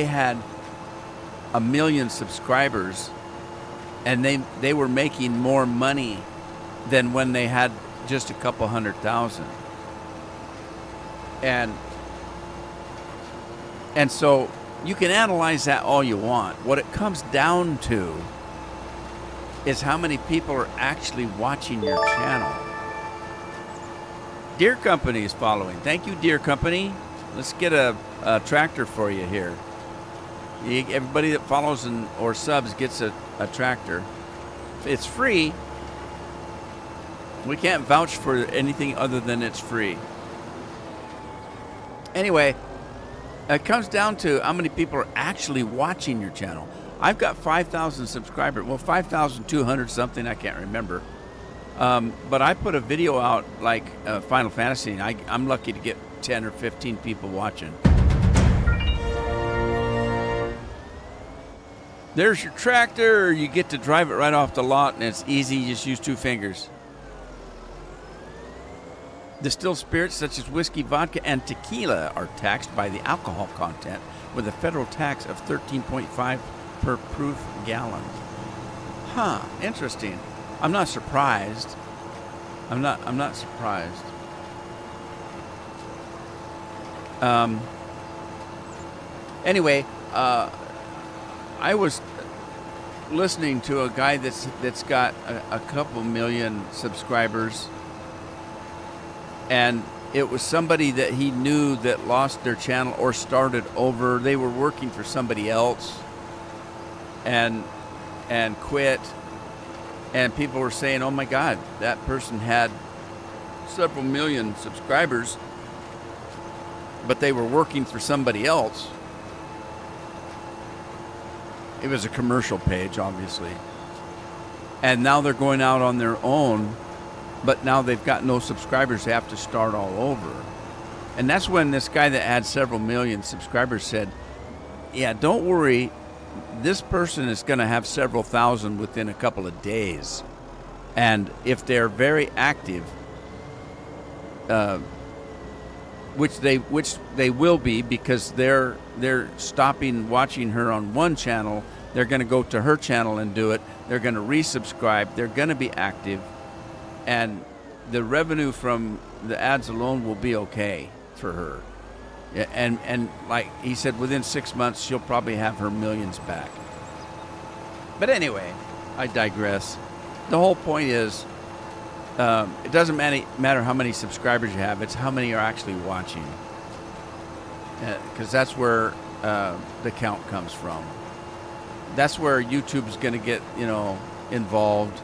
had 1 million subscribers and they were making more money than when they had just a couple 100,000. And so you can analyze that all you want. What it comes down to is how many people are actually watching your channel. Deere Company is following. Thank you, Deere Company. Let's get a tractor for you here. Everybody that follows or subs gets a tractor. It's free. We can't vouch for anything other than it's free. Anyway, it comes down to how many people are actually watching your channel. I've got 5,000 subscribers. Well, 5,200 something. I can't remember. But I put a video out like Final Fantasy, and I'm lucky to get 10 or 15 people watching. There's your tractor. You get to drive it right off the lot, and it's easy. You just use 2 fingers. Distilled spirits such as whiskey, vodka, and tequila are taxed by the alcohol content with a federal tax of 13.5 per proof gallon. Huh, interesting. I'm not surprised. I'm not surprised. Anyway, I was listening to a guy that's got a couple million subscribers, and it was somebody that he knew that lost their channel or started over. They were working for somebody else and quit, and people were saying, oh my God, that person had several million subscribers, but they were working for somebody else. It was a commercial page, obviously. And now they're going out on their own, but now they've got no subscribers. They have to start all over. And that's when this guy that had several million subscribers said, yeah, don't worry. This person is going to have several thousand within a couple of days. And if they're very active, which they will be, because they're stopping watching her on one channel, they're going to go to her channel and do it. They're going to resubscribe. They're going to be active, and the revenue from the ads alone will be okay for her. And like he said, within 6 months she'll probably have her millions back. But anyway, I digress. The whole point is, it doesn't matter how many subscribers you have, it's how many are actually watching. Because that's where the count comes from. That's where YouTube's going to get, involved.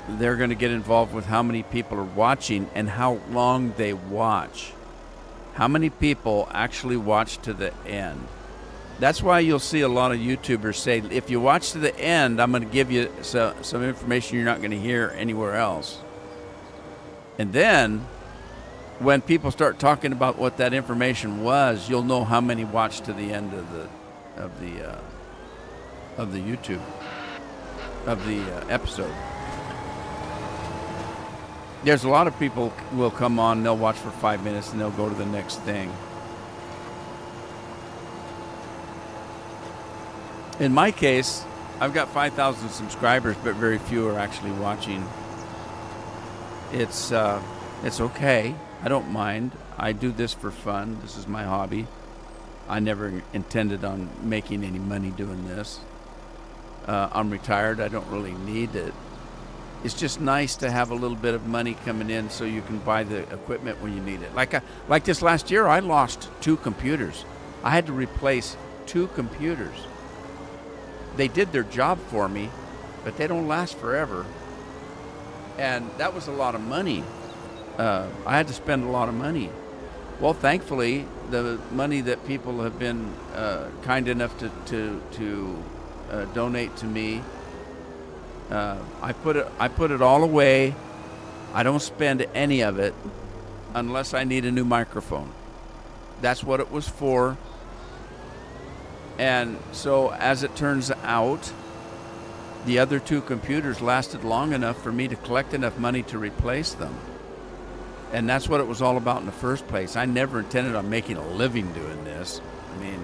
They're going to get involved with how many people are watching and how long they watch. How many people actually watch to the end. That's why you'll see a lot of YouTubers say, if you watch to the end, I'm going to give you some information you're not going to hear anywhere else. And then, when people start talking about what that information was, you'll know how many watched to the end of the YouTube, of the episode. There's a lot of people will come on, they'll watch for 5 minutes, and they'll go to the next thing. In my case, I've got 5,000 subscribers, but very few are actually watching. It's okay. I don't mind. I do this for fun. This is my hobby. I never intended on making any money doing this. I'm retired. I don't really need it. It's just nice to have a little bit of money coming in so you can buy the equipment when you need it. Like this last year, I lost 2 computers. I had to replace 2 computers. They did their job for me, but they don't last forever. And that was a lot of money. I had to spend a lot of money. Well, thankfully, the money that people have been kind enough to donate to me, I put it all away. I don't spend any of it unless I need a new microphone. That's what it was for. And so, as it turns out, the other 2 computers lasted long enough for me to collect enough money to replace them. And that's what it was all about in the first place. I never intended on making a living doing this. I mean,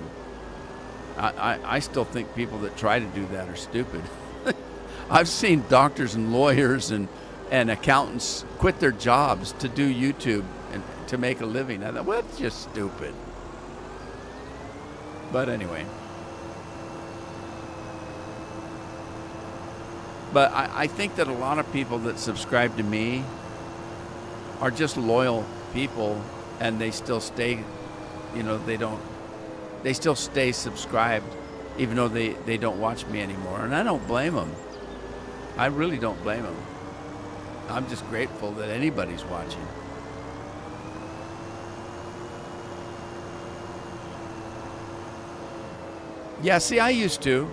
I still think people that try to do that are stupid. I've seen doctors and lawyers and accountants quit their jobs to do YouTube and to make a living. I thought, well, that's just stupid. But anyway. But I think that a lot of people that subscribe to me are just loyal people, and they still stay, they still stay subscribed, even though they don't watch me anymore. And I don't blame them. I really don't blame them. I'm just grateful that anybody's watching. Yeah, see, I used to.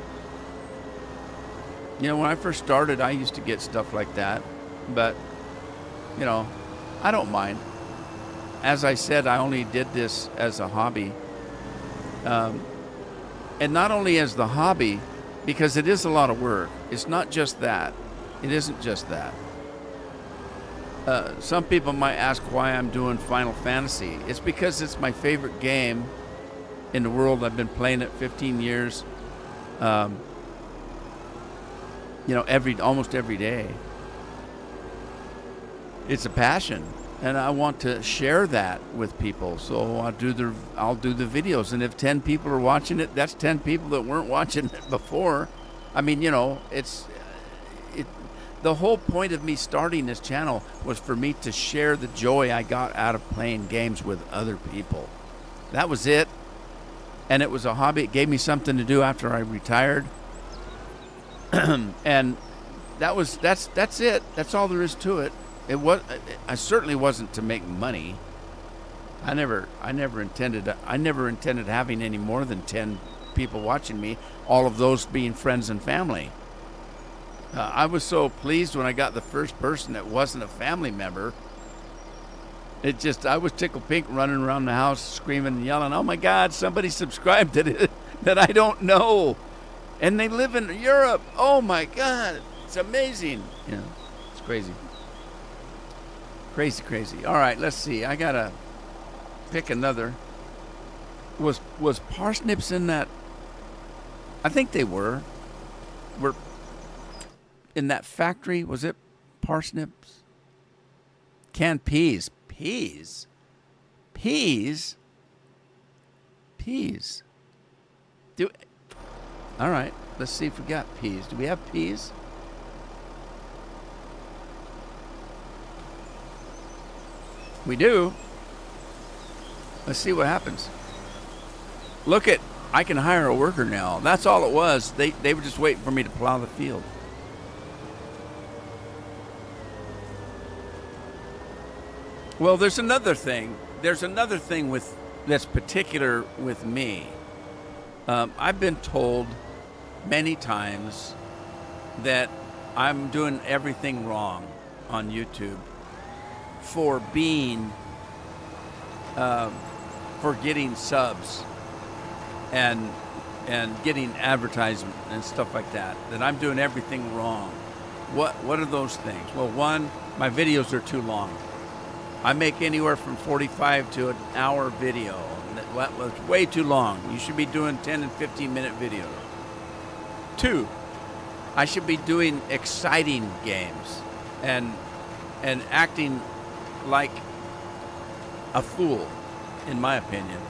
When I first started, I used to get stuff like that. But, I don't mind. As I said, I only did this as a hobby. And not only as the hobby, because it is a lot of work. It's not just that. It isn't just that. Some people might ask why I'm doing Final Fantasy. It's because it's my favorite game in the world. I've been playing it 15 years. Almost every day. It's a passion, and I want to share that with people. So I'll do the videos, and if 10 people are watching it, that's 10 people that weren't watching it before. I mean, the whole point of me starting this channel was for me to share the joy I got out of playing games with other people. That was it. And it was a hobby. It gave me something to do after I retired. And that's it. That's all there is to it. I certainly wasn't to make money. I never intended having any more than 10 people watching me, all of those being friends and family. I was so pleased when I got the first person that wasn't a family member. I was tickled pink running around the house screaming and yelling, "Oh my God, somebody subscribed to it that I don't know. And they live in Europe. Oh my God, it's amazing." It's crazy. Crazy. All right, let's see. I gotta pick another. Was parsnips in that? I think they were in that factory. Was it parsnips? Canned peas. Peas. All right, let's see if we got peas. Do we have peas? We do. Let's see what happens. Look at, I can hire a worker now. That's all it was. They were just waiting for me to plow the field. Well, there's another thing. That's particular with me. I've been told many times that I'm doing everything wrong on YouTube for getting subs and getting advertisement and stuff like that. That I'm doing everything wrong. What are those things? Well, one, my videos are too long. I make anywhere from 45 to an hour video. That was way too long. You should be doing 10 and 15-minute videos. 2, I should be doing exciting games and acting like a fool, in my opinion.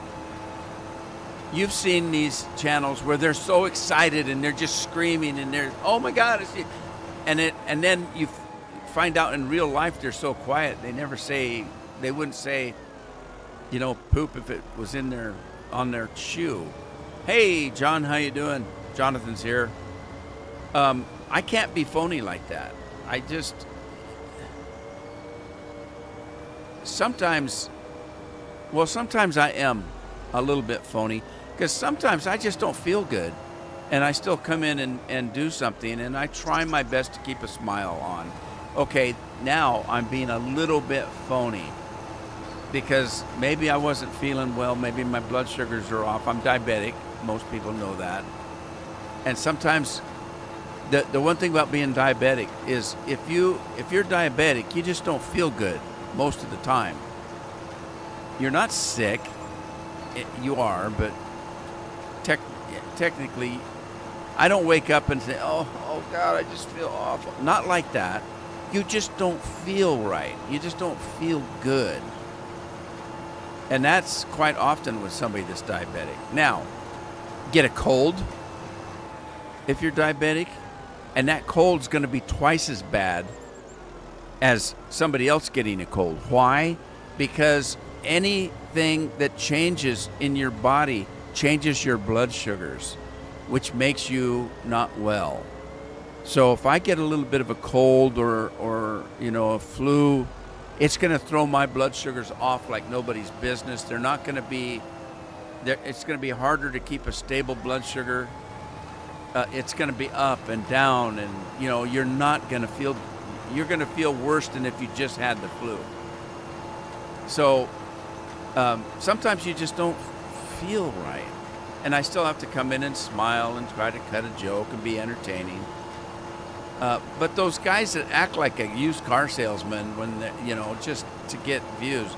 You've seen these channels where they're so excited and they're just screaming and they're, oh my God, and then you find out in real life they're so quiet. They wouldn't say, poop if it was on their shoe. Hey, John, how you doing? Jonathan's here. I can't be phony like that. Sometimes Well, sometimes I am a little bit phony because sometimes I just don't feel good. And I still come in and do something, and I try my best to keep a smile on. Okay, now I'm being a little bit phony because maybe I wasn't feeling well. Maybe my blood sugars are off. I'm diabetic. Most people know that. And sometimes the one thing about being diabetic is if you're diabetic, you just don't feel good most of the time. You're not sick. You are, but technically, I don't wake up and say, oh God, I just feel awful. Not like that. You just don't feel right. You just don't feel good. And that's quite often with somebody that's diabetic. Now, get a cold if you're diabetic, and that cold's going to be twice as bad as somebody else getting a cold. Why? Because anything that changes in your body changes your blood sugars, which makes you not well. So if I get a little bit of a cold or a flu, it's going to throw my blood sugars off like nobody's business. They're not going to be there. It's going to be harder to keep a stable blood sugar. It's going to be up and down, and you're going to feel worse than if you just had the flu. So sometimes you just don't feel right. And I still have to come in and smile and try to cut a joke and be entertaining. But those guys that act like a used car salesman when just to get views.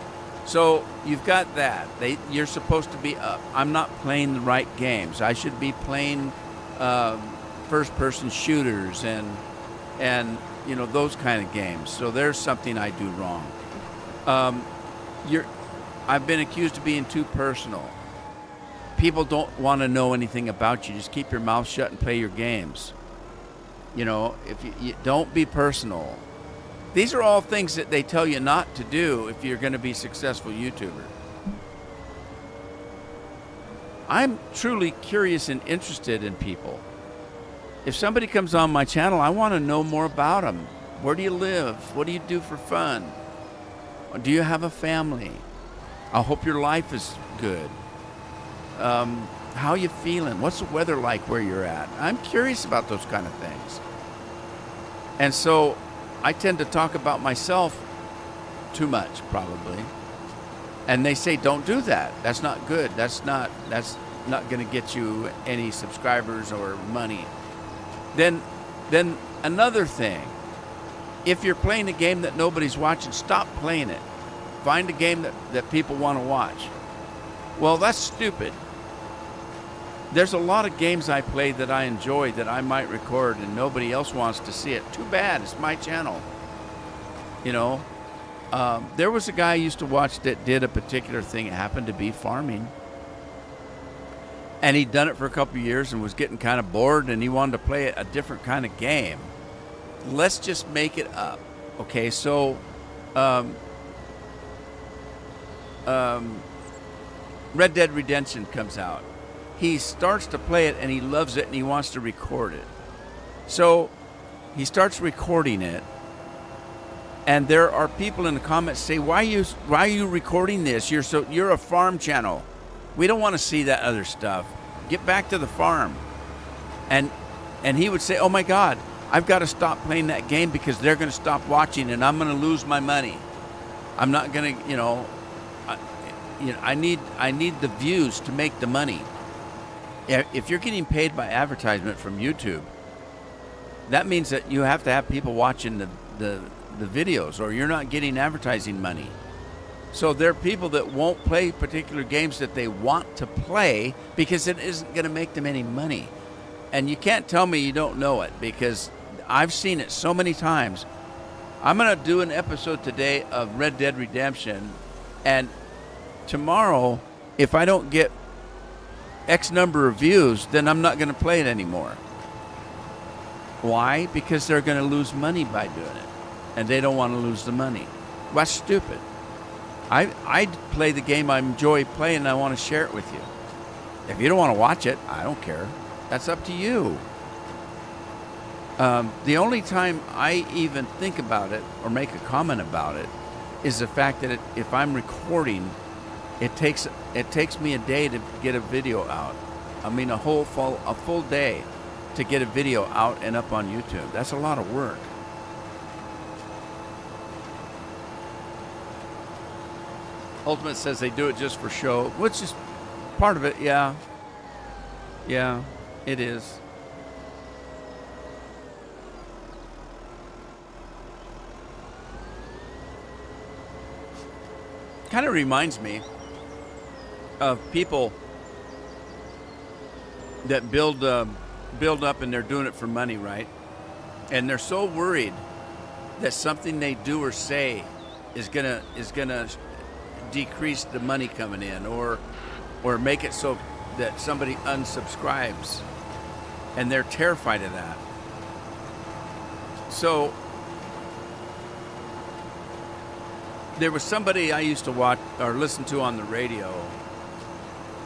So you've got that. You're supposed to be up. I'm not playing the right games. I should be playing first-person shooters and those kind of games. So there's something I do wrong. I've been accused of being too personal. People don't want to know anything about you. Just keep your mouth shut and play your games. If you don't be personal. These are all things that they tell you not to do if you're going to be a successful YouTuber. I'm truly curious and interested in people. If somebody comes on my channel, I want to know more about them. Where do you live? What do you do for fun? Do you have a family? I hope your life is good. How you feeling? What's the weather like where you're at? I'm curious about those kind of things. And so I tend to talk about myself too much, probably. And they say, don't do that. That's not good. That's not going to get you any subscribers or money. Then another thing, if you're playing a game that nobody's watching, stop playing it. Find a game that people want to watch. Well, that's stupid. There's a lot of games I play that I enjoy that I might record and nobody else wants to see it. Too bad. It's my channel. There was a guy I used to watch that did a particular thing. It happened to be farming. And he'd done it for a couple of years and was getting kind of bored, and he wanted to play a different kind of game. Let's just make it up. Okay, so Red Dead Redemption comes out. He starts to play it and he loves it and he wants to record it. So he starts recording it, and there are people in the comments say, why are you recording this? You're a farm channel. We don't want to see that other stuff. Get back to the farm. And he would say, oh my God, I've got to stop playing that game because they're going to stop watching and I'm going to lose my money. I'm not going to, I need the views to make the money. If you're getting paid by advertisement from YouTube, that means that you have to have people watching the videos, or you're not getting advertising money. So there are people that won't play particular games that they want to play because it isn't going to make them any money. And you can't tell me you don't know it, because I've seen it so many times. I'm going to do an episode today of Red Dead Redemption, and tomorrow, if I don't get X number of views, then I'm not going to play it anymore. Why? Because they're going to lose money by doing it, and they don't want to lose the money. Well, that's stupid. I play the game I enjoy playing, and I want to share it with you. If you don't want to watch it, I don't care. That's up to you. The only time I even think about it or make a comment about it is the fact that if I'm recording It takes me a day to get a video out. I mean, a full day to get a video out and up on YouTube. That's a lot of work. Ultimate says they do it just for show, which is part of it. Yeah, it is. Kind of reminds me of people that build up and they're doing it for money, right? And they're so worried that something they do or say is gonna decrease the money coming in, or make it so that somebody unsubscribes, and they're terrified of that. So there was somebody I used to watch or listen to on the radio,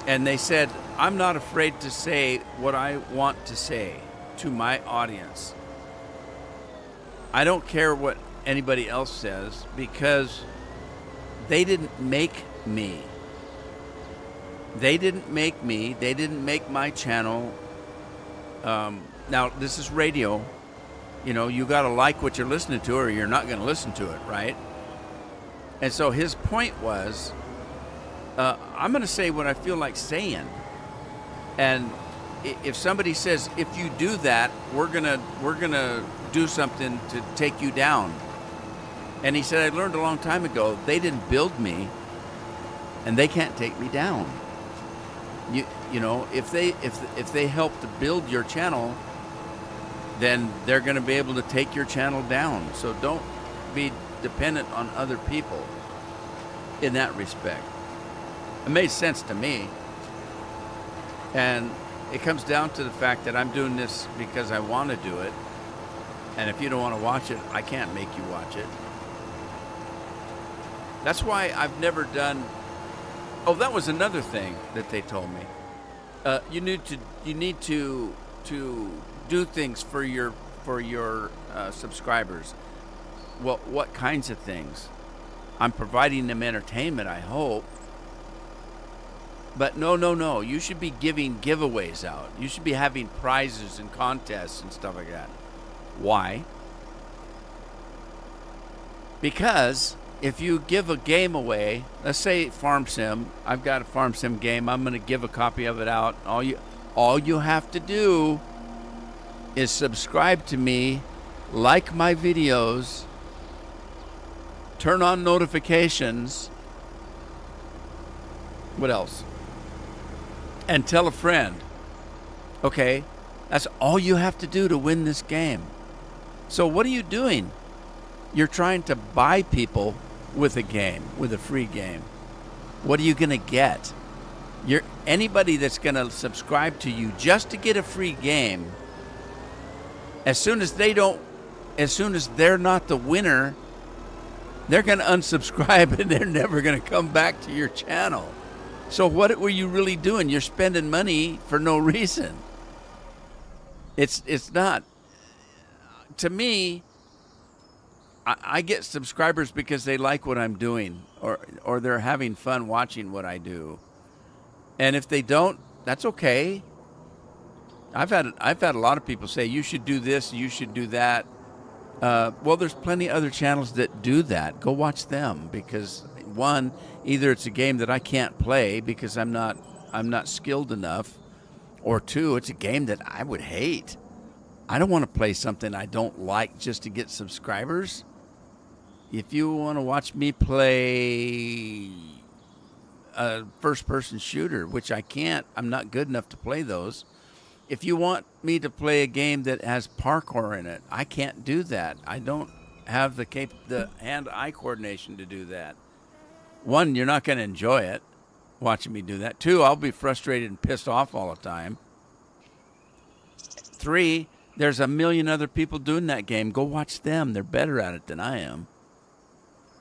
and they said, I'm not afraid to say what I want to say to my audience. I don't care what anybody else says, because they didn't make me. They didn't make me. They didn't make my channel. Now, this is radio. You got to like what you're listening to, or you're not going to listen to it, right? And so his point was, I'm going to say what I feel like saying. And if somebody says, if you do that, we're gonna do something to take you down. And he said, I learned a long time ago, they didn't build me, and they can't take me down. You know, if they help to build your channel, then they're going to be able to take your channel down. So don't be dependent on other people in that respect. It made sense to me. And it comes down to the fact that I'm doing this because I want to do it. And if you don't want to watch it, I can't make you watch it. That's why I've never done... Oh, that was another thing that they told me. You need to do things for your subscribers. Well, what kinds of things? I'm providing them entertainment, I hope. But no. You should be giving giveaways out. You should be having prizes and contests and stuff like that. Why? Because if you give a game away, let's say Farm Sim, I've got a Farm Sim game, I'm going to give a copy of it out. All you have to do is subscribe to me, like my videos, turn on notifications. What else? And tell a friend. Okay? That's all you have to do to win this game. So what are you doing? You're trying to buy people with a game, with a free game. What are you going to get? Anybody that's going to subscribe to you just to get a free game, as soon as they're not the winner, they're going to unsubscribe and they're never going to come back to your channel. So what were you really doing? You're spending money for no reason. It's not. To me, I get subscribers because they like what I'm doing, or they're having fun watching what I do. And if they don't, that's okay. I've had a lot of people say, you should do this, you should do that. Well, there's plenty of other channels that do that. Go watch them, because one, either it's a game that I can't play because I'm not skilled enough, or two, it's a game that I would hate. I don't want to play something I don't like just to get subscribers. If you want to watch me play a first-person shooter, which I can't, I'm not good enough to play those. If you want me to play a game that has parkour in it, I can't do that. I don't have the hand-eye coordination to do that. One, you're not going to enjoy it, watching me do that. Two, I'll be frustrated and pissed off all the time. Three, there's a million other people doing that game. Go watch them. They're better at it than I am.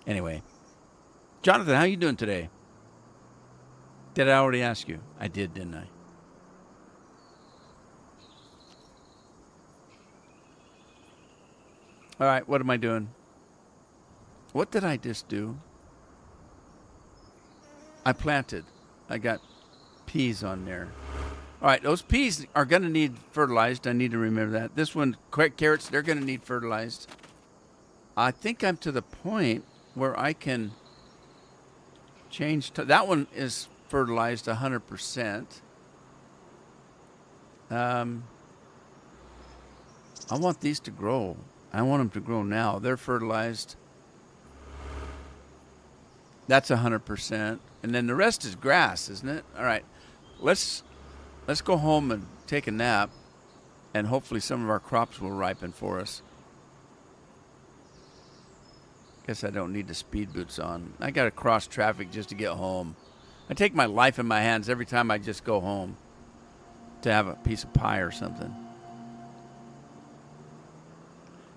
Anyway, Jonathan, how you doing today? Did I already ask you? I did, didn't I? All right, what am I doing? What did I just do? I planted. I got peas on there. All right, those peas are going to need fertilized. I need to remember that. This one, carrots, they're going to need fertilized. I think I'm to the point where I can change. That one is fertilized 100%. I want these to grow. I want them to grow now. They're fertilized. That's 100%. And then the rest is grass, isn't it? All right. Let's go home and take a nap, and hopefully some of our crops will ripen for us. Guess I don't need the speed boots on. I got to cross traffic just to get home. I take my life in my hands every time I just go home to have a piece of pie or something.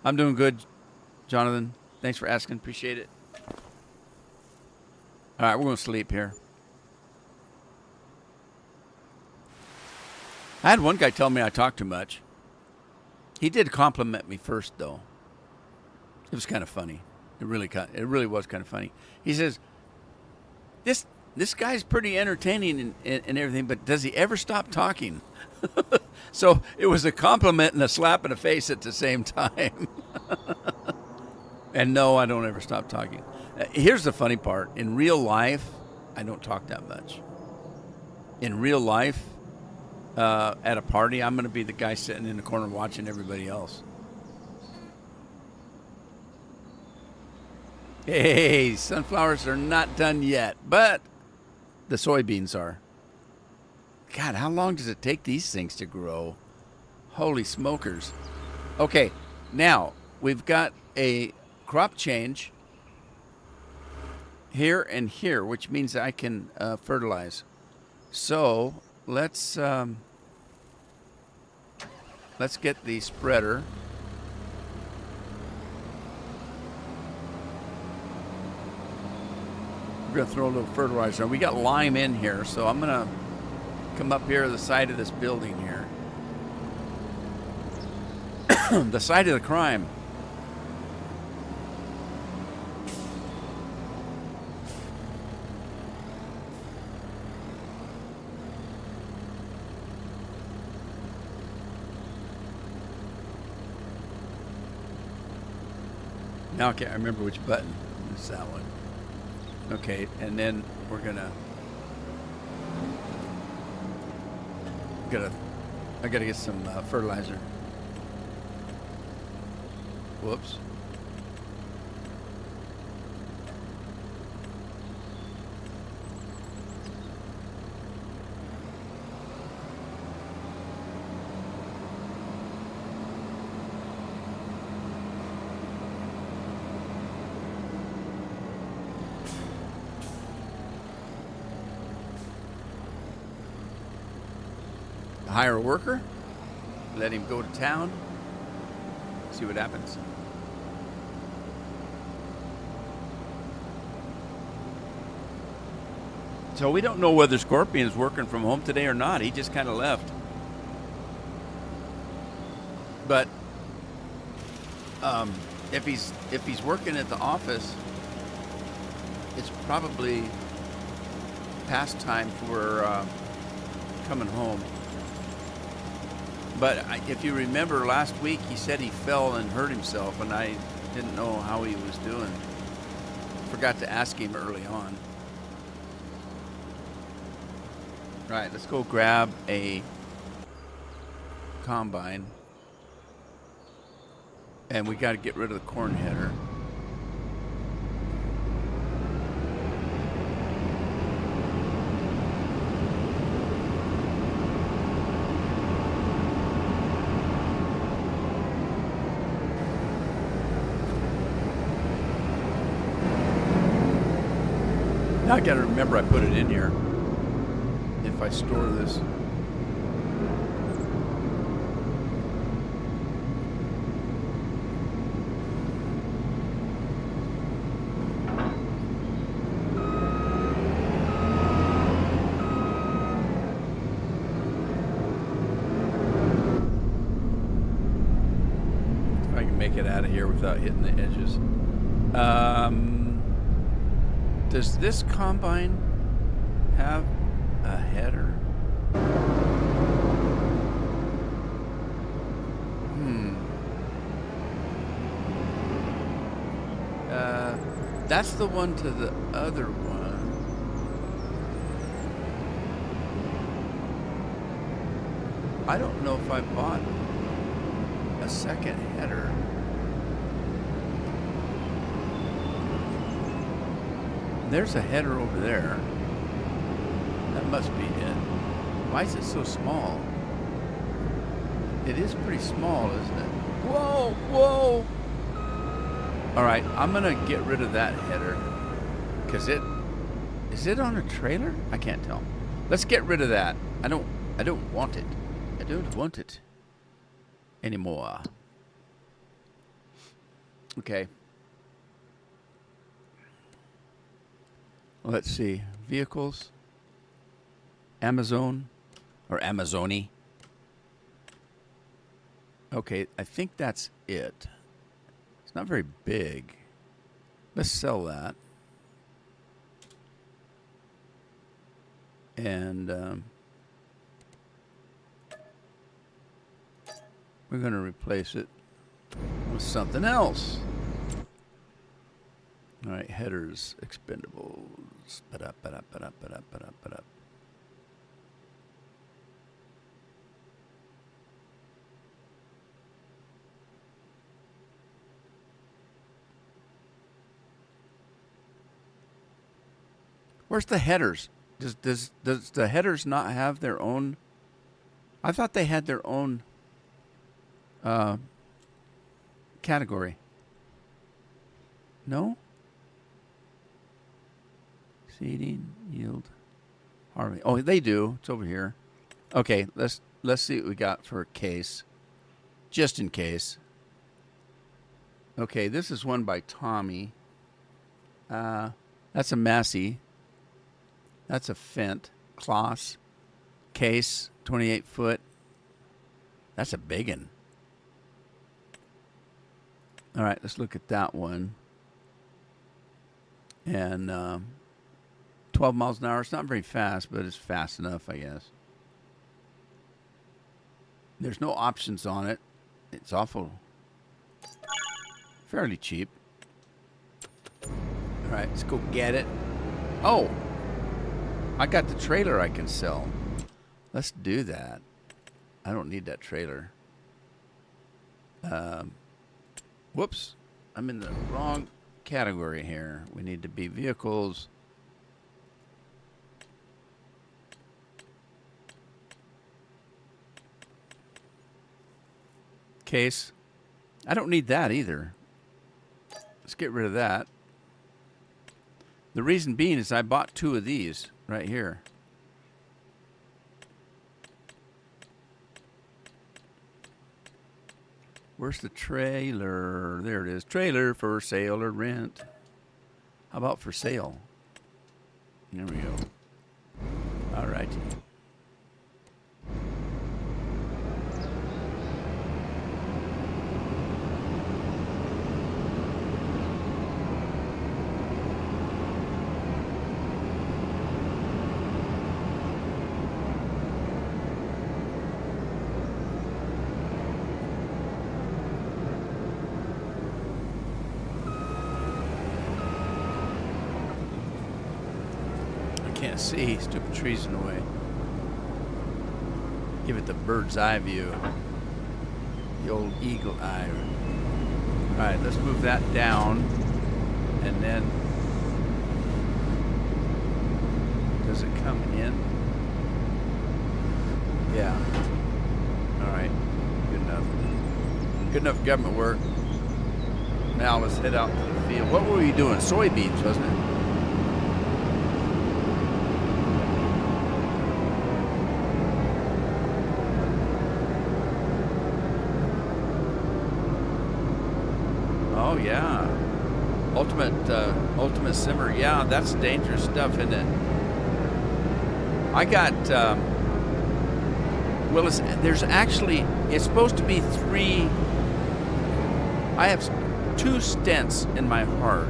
I'm doing good, Jonathan. Thanks for asking. Appreciate it. All right, we're going to sleep here. I had one guy tell me I talk too much. He did compliment me first, though. It was kind of funny. It really was kind of funny. He says, this guy's pretty entertaining and everything, but does he ever stop talking? So it was a compliment and a slap in the face at the same time. And no, I don't ever stop talking. Here's the funny part. In real life, I don't talk that much. In real life, at a party, I'm going to be the guy sitting in the corner watching everybody else. Hey, sunflowers are not done yet, but the soybeans are. God, how long does it take these things to grow? Holy smokers. Okay, now we've got a crop change here and here, which means I can fertilize. So let's get the spreader. We're going to throw a little fertilizer. We got lime in here, so I'm going to come up here to the side of this building here. The site of the crime. Now I can't remember which button. It's that one. Okay, and then we're gonna I gotta get some fertilizer. Whoops. Hire a worker, let him go to town, see what happens. So we don't know whether Scorpion's working from home today or not. He just kind of left. But if he's working at the office, it's probably past time for coming home. But if you remember last week, he said he fell and hurt himself, and I didn't know how he was doing. Forgot to ask him early on. Right, let's go grab a combine. And we got to get rid of the corn header. Now I gotta remember I put it in here. If I store this. If I can make it out of here without hitting the edges. Does this combine have a header? That's the one to the other one. I don't know if I bought a second header. There's a header over there. That must be it. Why is it so small? It is pretty small, isn't it? Whoa, whoa! All right, I'm gonna get rid of that header because is it on a trailer? I can't tell. Let's get rid of that. I don't want it. I don't want it anymore. Okay. Let's see. Vehicles. Amazon or Amazoni. Okay, I think that's it. It's not very big. Let's sell that. And we're going to replace it with something else. All right, headers, expendables. Ba-da-ba-da-ba-da-ba-da-ba-da. Where's the headers? Does the headers not have their own? I thought they had their own category. No? Seeding, yield, harvesting. Oh, they do. It's over here. Okay, let's see what we got for a case. Just in case. Okay, this is one by Tommy. That's a Massey. That's a Fendt. Kloss. Case, 28 foot. That's a big one. All right, let's look at that one. And 12 miles an hour. It's not very fast, but it's fast enough, I guess. There's no options on it. It's awful. Fairly cheap. All right, let's go get it. Oh, I got the trailer I can sell. Let's do that. I don't need that trailer. Whoops. I'm in the wrong category here. We need to be vehicles. Case. I don't need that either. Let's get rid of that. The reason being is I bought two of these right here. Where's the trailer? There it is. Trailer for sale or rent. How about for sale? There we go. All right. Can't see, stupid trees in the way. Give it the bird's eye view. The old eagle eye. All right, let's move that down. And then, does it come in? Yeah. All right, good enough. Good enough government work. Now let's head out to the field. What were we doing? Soybeans, wasn't it? Oh yeah, ultimate simmer. Yeah, that's dangerous stuff, isn't it? I got well. There's actually it's supposed to be 3. I have 2 stents in my heart.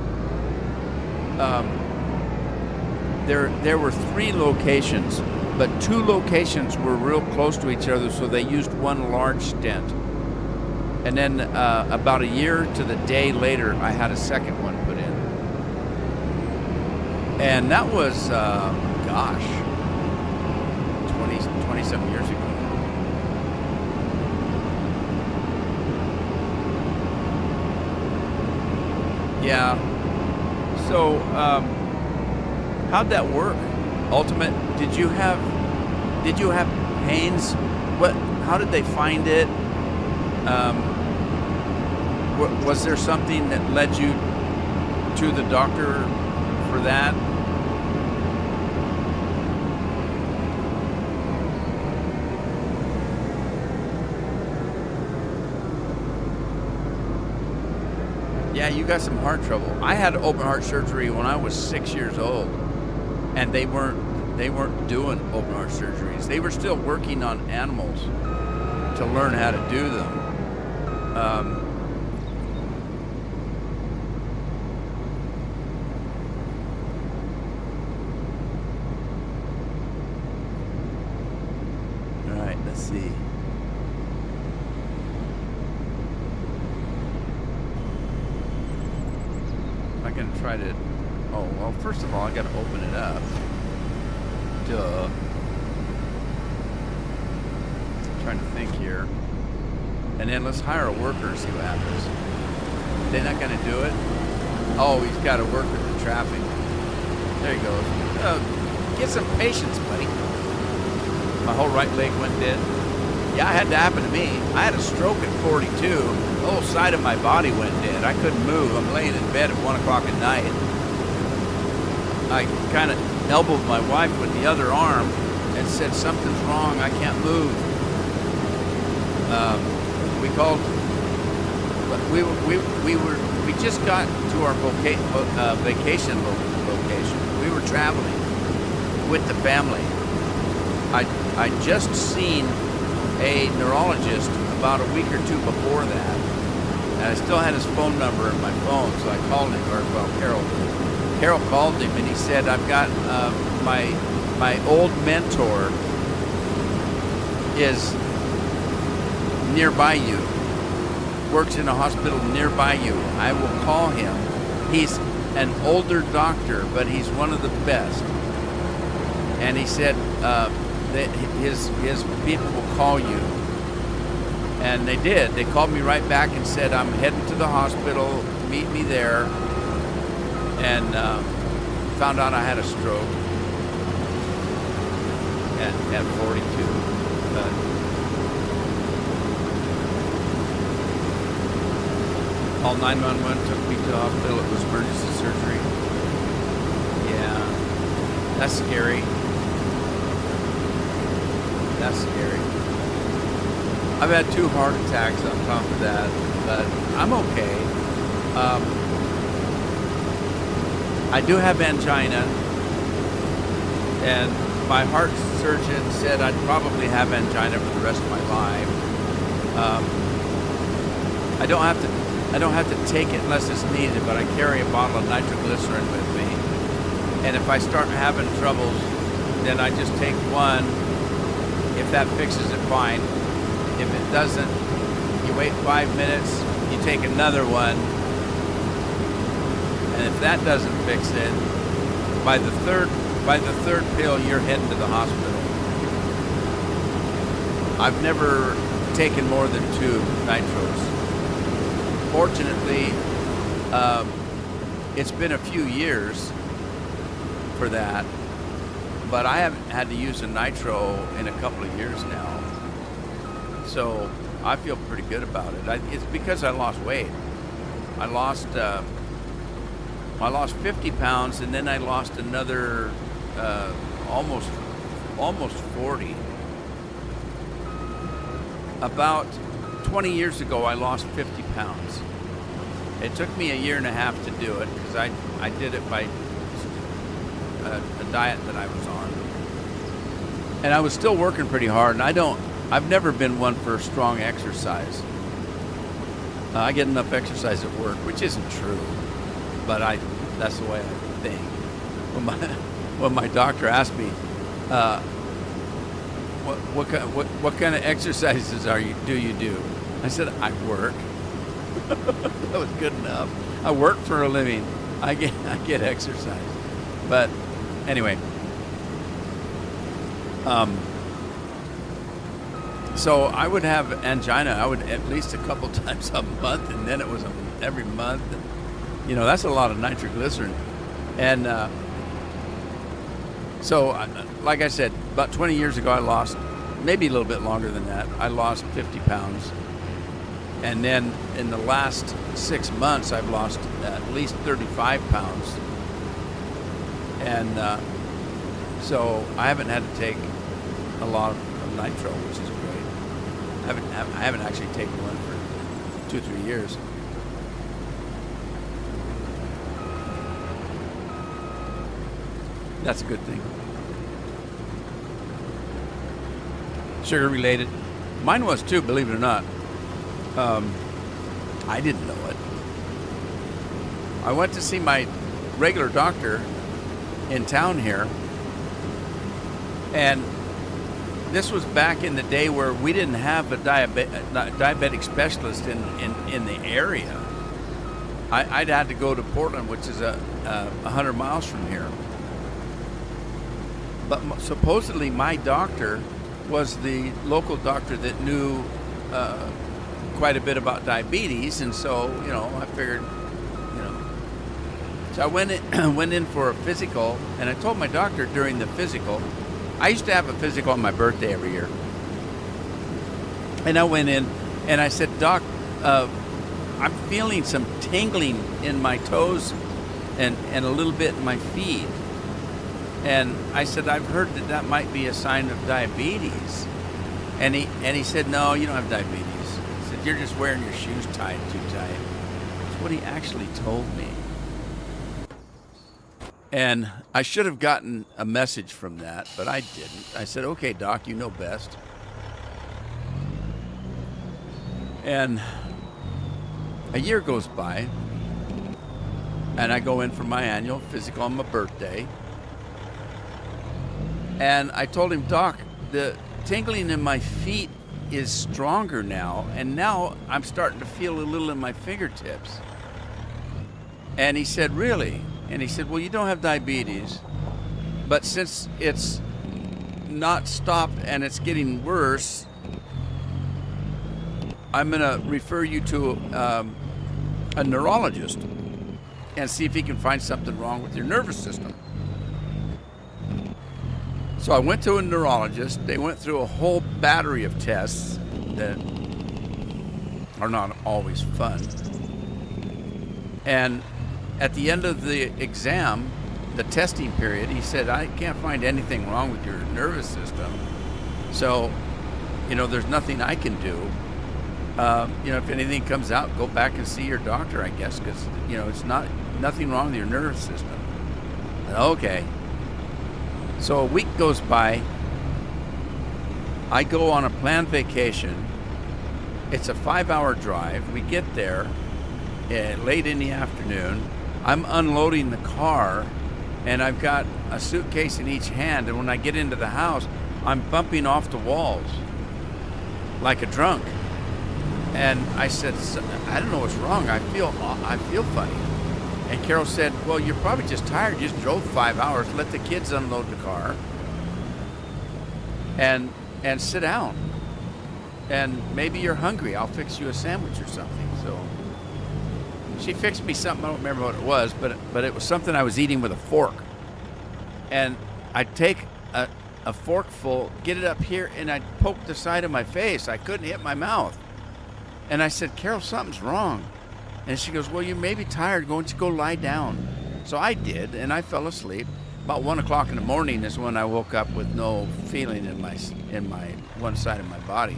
there were 3 locations, but 2 locations were real close to each other, so they used one large stent. And then about a year to the day later, I had a second one put in. And that was, 20-something years ago. Yeah. So, how'd that work? Ultimate, did you have pains? How did they find it? Was there something that led you to the doctor for that? Yeah, you got some heart trouble. I had open heart surgery when I was 6 years old, and they weren't doing open heart surgeries. They were still working on animals to learn how to do them. All right, let's see. I'm going to try to... Oh, well, first of all, I got to open it up. Duh. I'm trying to think here. And then let's hire a worker and see what happens. They're not going to do it? Oh, he's got to work with the traffic. There he goes. Get some patience, buddy. My whole right leg went dead. Yeah, it had to happen to me. I had a stroke at 42. The whole side of my body went dead. I couldn't move. I'm laying in bed at 1 o'clock at night. I kind of elbowed my wife with the other arm and said, something's wrong. I can't move. We called. We just got to our vacation location. We were traveling with the family. I just seen a neurologist about a week or 2 before that, and I still had his phone number in my phone, so I called him. Carol called him, and he said, "I've got my old mentor is nearby you, works in a hospital nearby you. I will call him. He's an older doctor, but he's one of the best." And he said that his people will call you. And they did. They called me right back and said, "I'm heading to the hospital. Meet me there." And found out I had a stroke at 42. Called 911, took me to the hospital. It was emergency surgery. Yeah, that's scary. That's scary. I've had 2 heart attacks on top of that, but I'm okay. I do have angina, and my heart surgeon said I'd probably have angina for the rest of my life. I don't have to take it unless it's needed, but I carry a bottle of nitroglycerin with me. And if I start having troubles, then I just take one. If that fixes it, fine. If it doesn't, you wait 5 minutes, you take another one. And if that doesn't fix it, by the third pill, you're heading to the hospital. I've never taken more than 2 nitros. Fortunately, it's been a few years for that, but I haven't had to use a nitro in a couple of years now. So I feel pretty good about it. It's because I lost weight. I lost 50 pounds, and then I lost another almost 40. About 20 years ago, I lost 50 pounds. It took me a year and a half to do it because I did it by a diet that I was on. And I was still working pretty hard, and I've never been one for strong exercise. I get enough exercise at work, which isn't true, but that's the way I think. when my doctor asked me, what kind of exercises do you do? I said, I work. That was good enough. I work for a living. I get exercise. But anyway, so I would have angina. I would at least a couple times a month, and then it was every month. And, that's a lot of nitroglycerin. And so, like I said, about 20 years ago, I lost, maybe a little bit longer than that, I lost 50 pounds. And then in the last 6 months, I've lost at least 35 pounds. And so I haven't had to take a lot of nitro, which is great. I haven't actually taken one for 2-3 years. That's a good thing. Sugar related. Mine was too, believe it or not. I didn't know it. I went to see my regular doctor in town here, and this was back in the day where we didn't have a diabetic specialist in the area. I'd had to go to Portland, which is 100 miles from here. But supposedly my doctor was the local doctor that knew quite a bit about diabetes, and so I figured, so I went in for a physical, and I told my doctor during the physical, I used to have a physical on my birthday every year, and I went in and I said, Doc, I'm feeling some tingling in my toes and a little bit in my feet. And I said, I've heard that might be a sign of diabetes. And he said, no, you don't have diabetes. He said, you're just wearing your shoes tied too tight. That's what he actually told me. And I should have gotten a message from that, but I didn't. I said, okay, Doc, you know best. And a year goes by, and I go in for my annual physical on my birthday. And I told him, Doc, the tingling in my feet is stronger now, and now I'm starting to feel a little in my fingertips. And he said, really? And he said, well, you don't have diabetes, but since it's not stopped and it's getting worse, I'm going to refer you to a neurologist and see if he can find something wrong with your nervous system. So I went to a neurologist. They went through a whole battery of tests that are not always fun. And at the end of the exam, the testing period, he said, I can't find anything wrong with your nervous system. So, there's nothing I can do. If anything comes out, go back and see your doctor, I guess, because, it's nothing wrong with your nervous system. Okay. So a week goes by. I go on a planned vacation. It's a 5-hour drive. We get there late in the afternoon. I'm unloading the car, and I've got a suitcase in each hand. And when I get into the house, I'm bumping off the walls like a drunk. And I said, I don't know what's wrong. I feel funny. And Carol said, well, you're probably just tired. You just drove 5 hours. Let the kids unload the car and sit down. And maybe you're hungry. I'll fix you a sandwich or something. So she fixed me something. I don't remember what it was, but it was something I was eating with a fork. And I'd take a forkful, get it up here, and I'd poke the side of my face. I couldn't hit my mouth. And I said, Carol, something's wrong. And she goes, well, you may be tired. Why don't you go lie down? So I did, and I fell asleep. About 1 o'clock in the morning is when I woke up with no feeling in my one side of my body.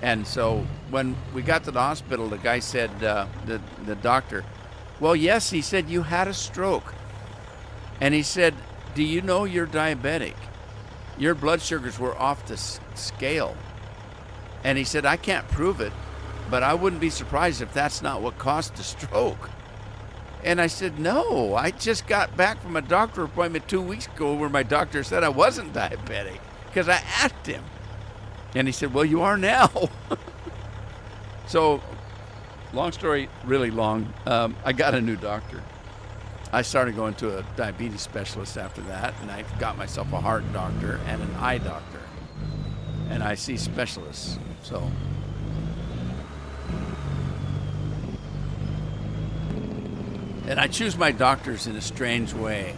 And so when we got to the hospital, the guy said, the doctor, well, yes, he said, you had a stroke. And he said, do you know you're diabetic? Your blood sugars were off the scale. And he said, I can't prove it, but I wouldn't be surprised if that's not what caused the stroke. And I said, no, I just got back from a doctor appointment 2 weeks ago where my doctor said I wasn't diabetic because I asked him. And he said, well, you are now. So, long story, really long, I got a new doctor. I started going to a diabetes specialist after that, and I got myself a heart doctor and an eye doctor. And I see specialists, so. And I choose my doctors in a strange way.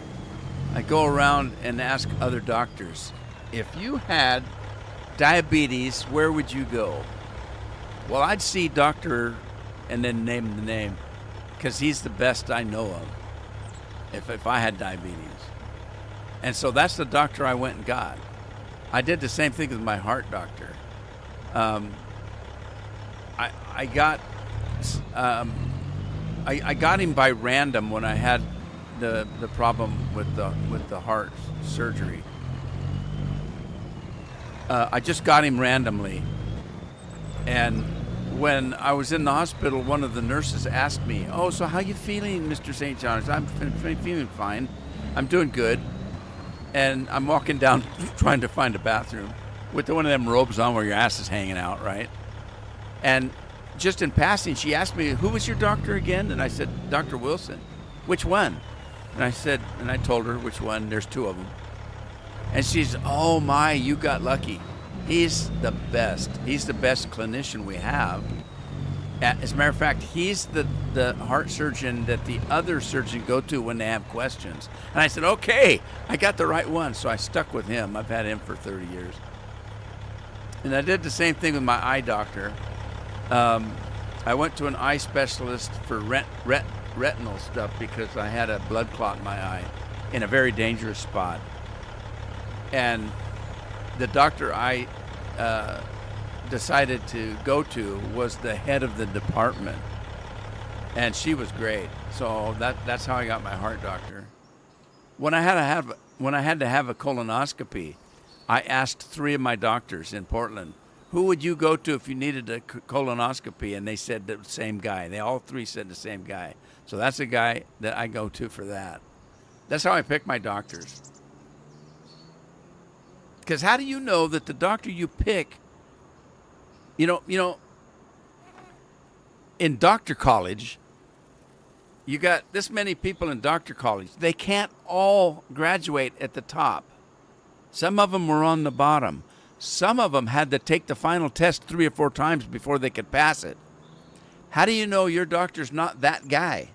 I go around and ask other doctors, if you had diabetes, where would you go? Well, I'd see doctor and then name the name because he's the best I know of if I had diabetes. And so that's the doctor I went and got. I did the same thing with my heart doctor. I got him by random when I had the problem with the heart surgery. I just got him randomly, and when I was in the hospital, one of the nurses asked me, "Oh, so how you feeling, Mr. St. John?" I said, "I'm feeling fine. I'm doing good." And I'm walking down trying to find a bathroom with one of them robes on where your ass is hanging out, right? And just in passing, she asked me, "Who was your doctor again?" And I said, "Dr. Wilson." "Which one?" And I told her which one. There's two of them. And she's, "Oh my, you got lucky. He's the best. He's the best clinician we have. As a matter of fact, he's the heart surgeon that the other surgeons go to when they have questions." And I said, "Okay, I got the right one." So I stuck with him. I've had him for 30 years. And I did the same thing with my eye doctor. I went to an eye specialist for retinal stuff because I had a blood clot in my eye in a very dangerous spot. And the doctor I decided to go to was the head of the department, and she was great. So that's how I got my heart doctor. When I had to have a colonoscopy, I asked 3 of my doctors in Portland, "Who would you go to if you needed a colonoscopy?" And they said the same guy. They all 3 said the same guy. So that's the guy that I go to for that. That's how I pick my doctors. Because how do you know that the doctor you pick, you know, in doctor college, you got this many people in doctor college. They can't all graduate at the top. Some of them were on the bottom. Some of them had to take the final test 3 or 4 times before they could pass it. How do you know your doctor's not that guy?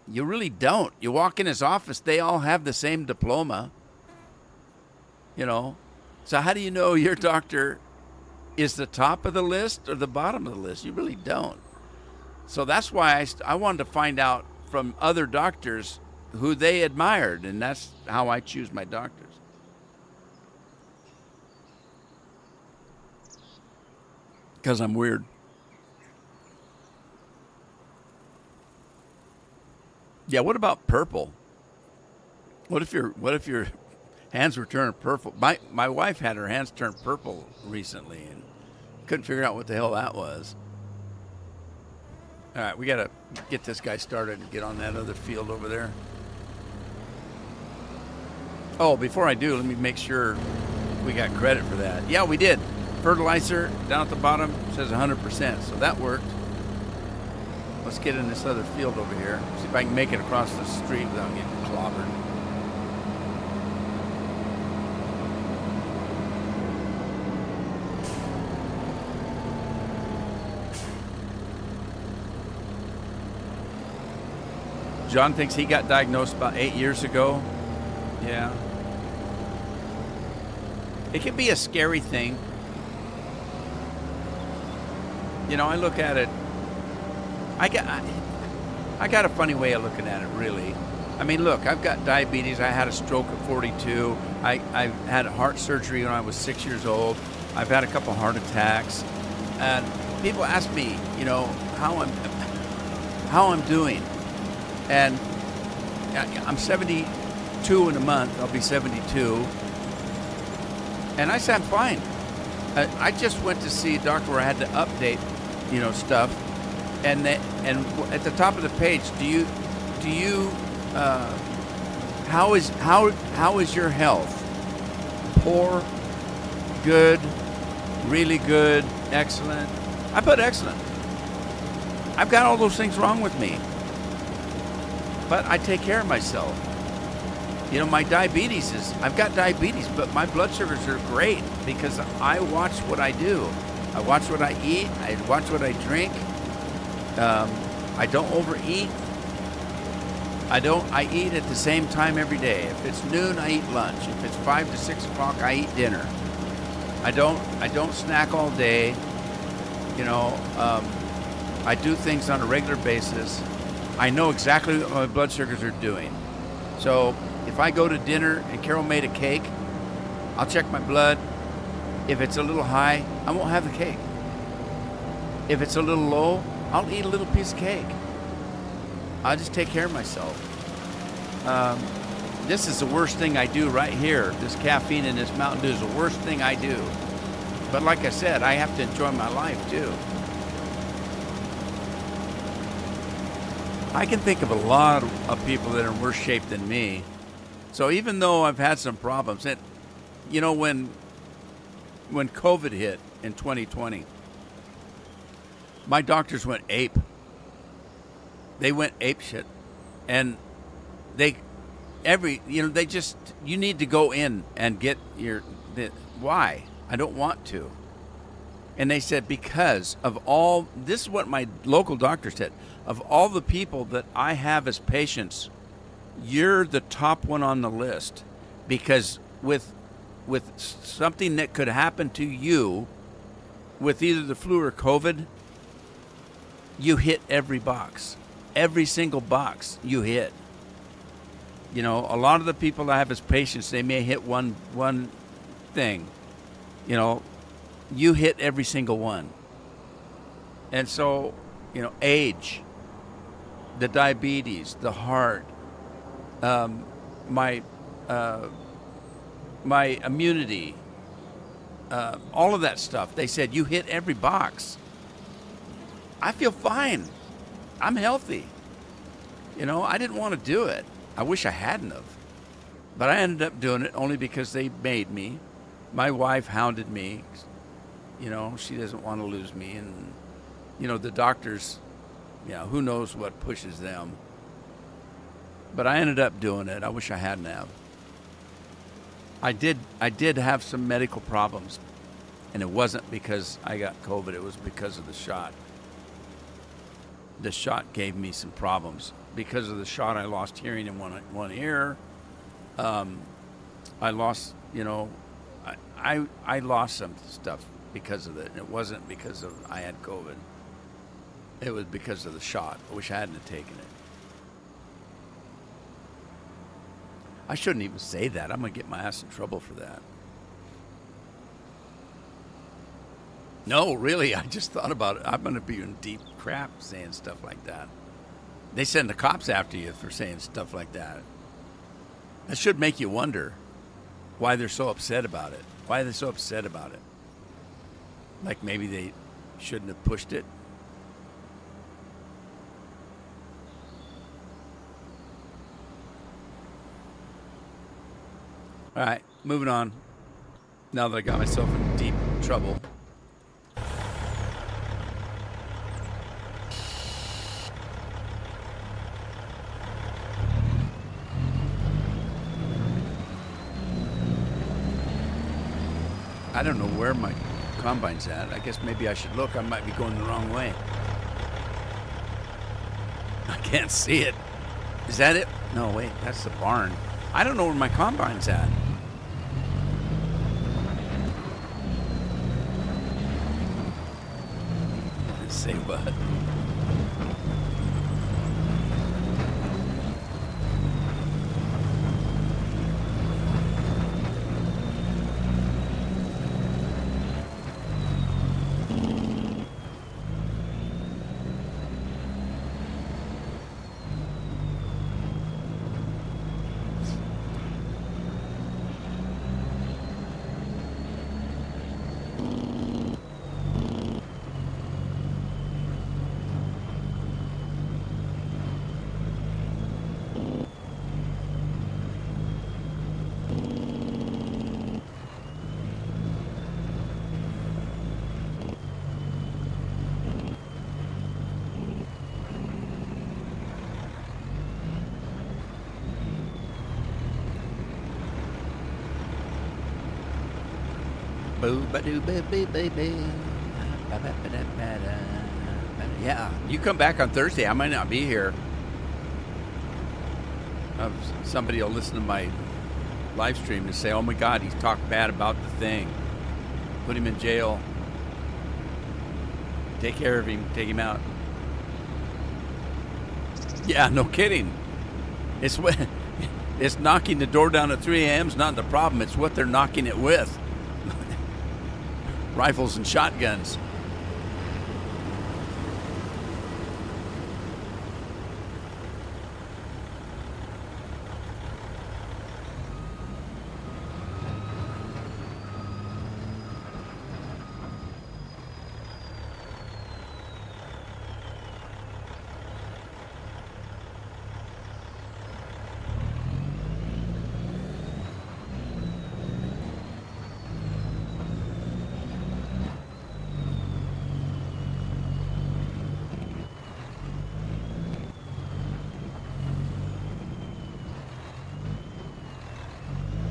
You really don't. You walk in his office, they all have the same diploma. You know, so how do you know your doctor is the top of the list or the bottom of the list? You really don't. So that's why I wanted to find out from other doctors who they admired, and that's how I choose my doctors. Because I'm weird. Yeah, what about purple? What if your hands were turning purple? My wife had her hands turn purple recently and couldn't figure out what the hell that was. All right, we got to get this guy started and get on that other field over there. Oh, before I do, let me make sure we got credit for that. Yeah, we did. Fertilizer down at the bottom says 100%, so that worked. Let's get in this other field over here. See if I can make it across the street without getting clobbered. John thinks he got diagnosed about 8 years ago. Yeah. It can be a scary thing. You know, I look at it, I got a funny way of looking at it, really. I mean, look, I've got diabetes. I had a stroke at 42. I've had heart surgery when I was 6 years old. I've had a couple heart attacks. And people ask me, you know, how I'm doing. And I'm 72 in a month. I'll be 72. And I say I'm fine. I just went to see a doctor where I had to update, you know, stuff. and at the top of the page, do you how is your health? Poor, good, really good, excellent. I put excellent. I've got all those things wrong with me, but I take care of myself. You know, my diabetes I've got diabetes, but my blood sugars are great because I watch what I do. I watch what I eat. I watch what I drink. I don't overeat. I eat at the same time every day. If it's noon, I eat lunch. If it's 5 to 6 o'clock, I eat dinner. I don't snack all day. You know, I do things on a regular basis. I know exactly what my blood sugars are doing. So if I go to dinner and Carol made a cake, I'll check my blood. If it's a little high, I won't have the cake. If it's a little low, I'll eat a little piece of cake. I'll just take care of myself. This is the worst thing I do right here. This caffeine and this Mountain Dew is the worst thing I do. But like I said, I have to enjoy my life too. I can think of a lot of people that are in worse shape than me. So even though I've had some problems, and you know, when COVID hit in 2020, my doctors went ape. They went ape shit, and you need to go in and get why? I don't want to. And they said, because of all, this is what my local doctor said, of all the people that I have as patients, you're the top one on the list, because with something that could happen to you with either the flu or COVID, you hit every box. Every single box you hit. You know, a lot of the people I have as patients, they may hit one thing. You know, you hit every single one. And so, you know, age, the diabetes, the heart, my immunity, all of that stuff. They said, you hit every box. I feel fine. I'm healthy. You know, I didn't want to do it. I wish I hadn't have. But I ended up doing it only because they made me. My wife hounded me. You know, she doesn't want to lose me. And, you know, the doctors, you know, who knows what pushes them. But I ended up doing it. I wish I hadn't have. I did have some medical problems. And it wasn't because I got COVID. It was because of the shot. The shot gave me some problems. Because of the shot, I lost hearing in one ear. I lost, you know, I lost some stuff because of it. And it wasn't because of I had COVID. It was because of the shot. I wish I hadn't have taken it. I shouldn't even say that. I'm going to get my ass in trouble for that. No, really, I just thought about it. I'm going to be in deep crap saying stuff like that. They send the cops after you for saying stuff like that. That should make you wonder why they're so upset about it. Why are they so upset about it? Like maybe they shouldn't have pushed it. All right, moving on. Now that I got myself in deep trouble. I don't know where my combine's at. I guess maybe I should look. I might be going the wrong way. I can't see it. Is that it? No, wait, that's the barn. I don't know where my combine's at. Say what? Boo ba doo ba bee baby. Yeah, you come back on Thursday. I might not be here. Somebody will listen to my live stream and say, "Oh my God, he's talked bad about the thing. Put him in jail. Take care of him. Take him out." Yeah, no kidding. It's knocking the door down at 3 a.m. is not the problem. It's what they're knocking it with. Rifles and shotguns.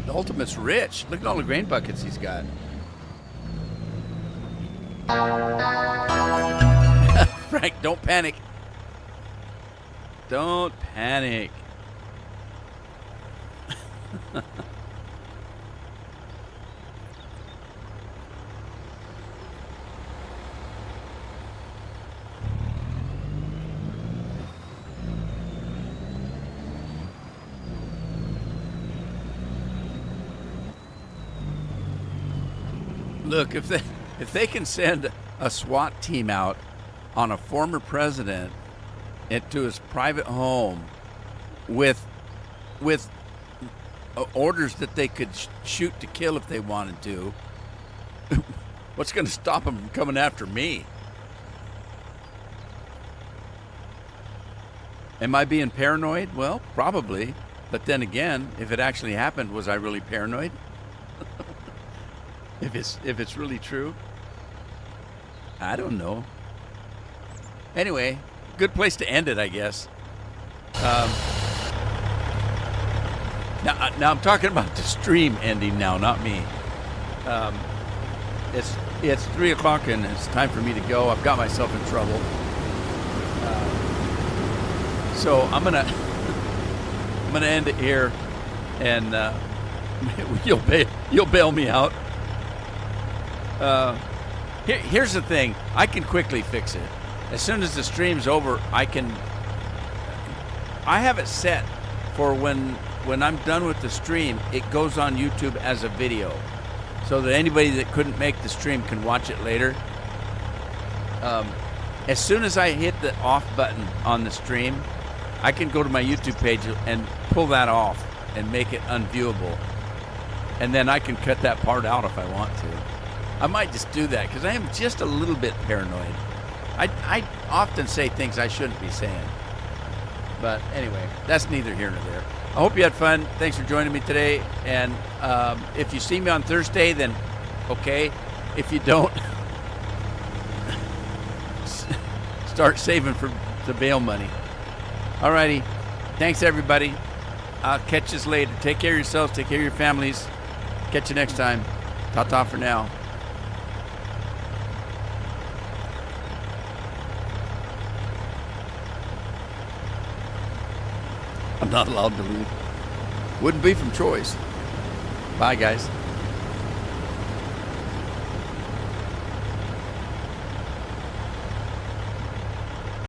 The Ultimate's rich. Look at all the grain buckets he's got. Frank, don't panic. Don't panic. Look, if they can send a SWAT team out on a former president into his private home with orders that they could shoot to kill if they wanted to, what's going to stop them from coming after me? Am I being paranoid? Well, probably. But then again, if it actually happened, was I really paranoid? If it's really true, I don't know. Anyway, good place to end it, I guess. Now I'm talking about the stream ending now, not me. It's 3 o'clock and it's time for me to go. I've got myself in trouble, so I'm gonna end it here, and you'll bail me out. Here's the thing. I can quickly fix it. As soon as the stream's over, I have it set for when I'm done with the stream, it goes on YouTube as a video, so that anybody that couldn't make the stream can watch it later. As soon as I hit the off button on the stream, I can go to my YouTube page and pull that off and make it unviewable. And then I can cut that part out if I want to. I might just do that because I am just a little bit paranoid. I often say things I shouldn't be saying. But anyway, that's neither here nor there. I hope you had fun. Thanks for joining me today. And if you see me on Thursday, then okay. If you don't, start saving for the bail money. Alrighty. Thanks, everybody. I'll catch you later. Take care of yourselves. Take care of your families. Catch you next time. Ta-ta for now. I'm not allowed to leave. Wouldn't be from choice. Bye, guys.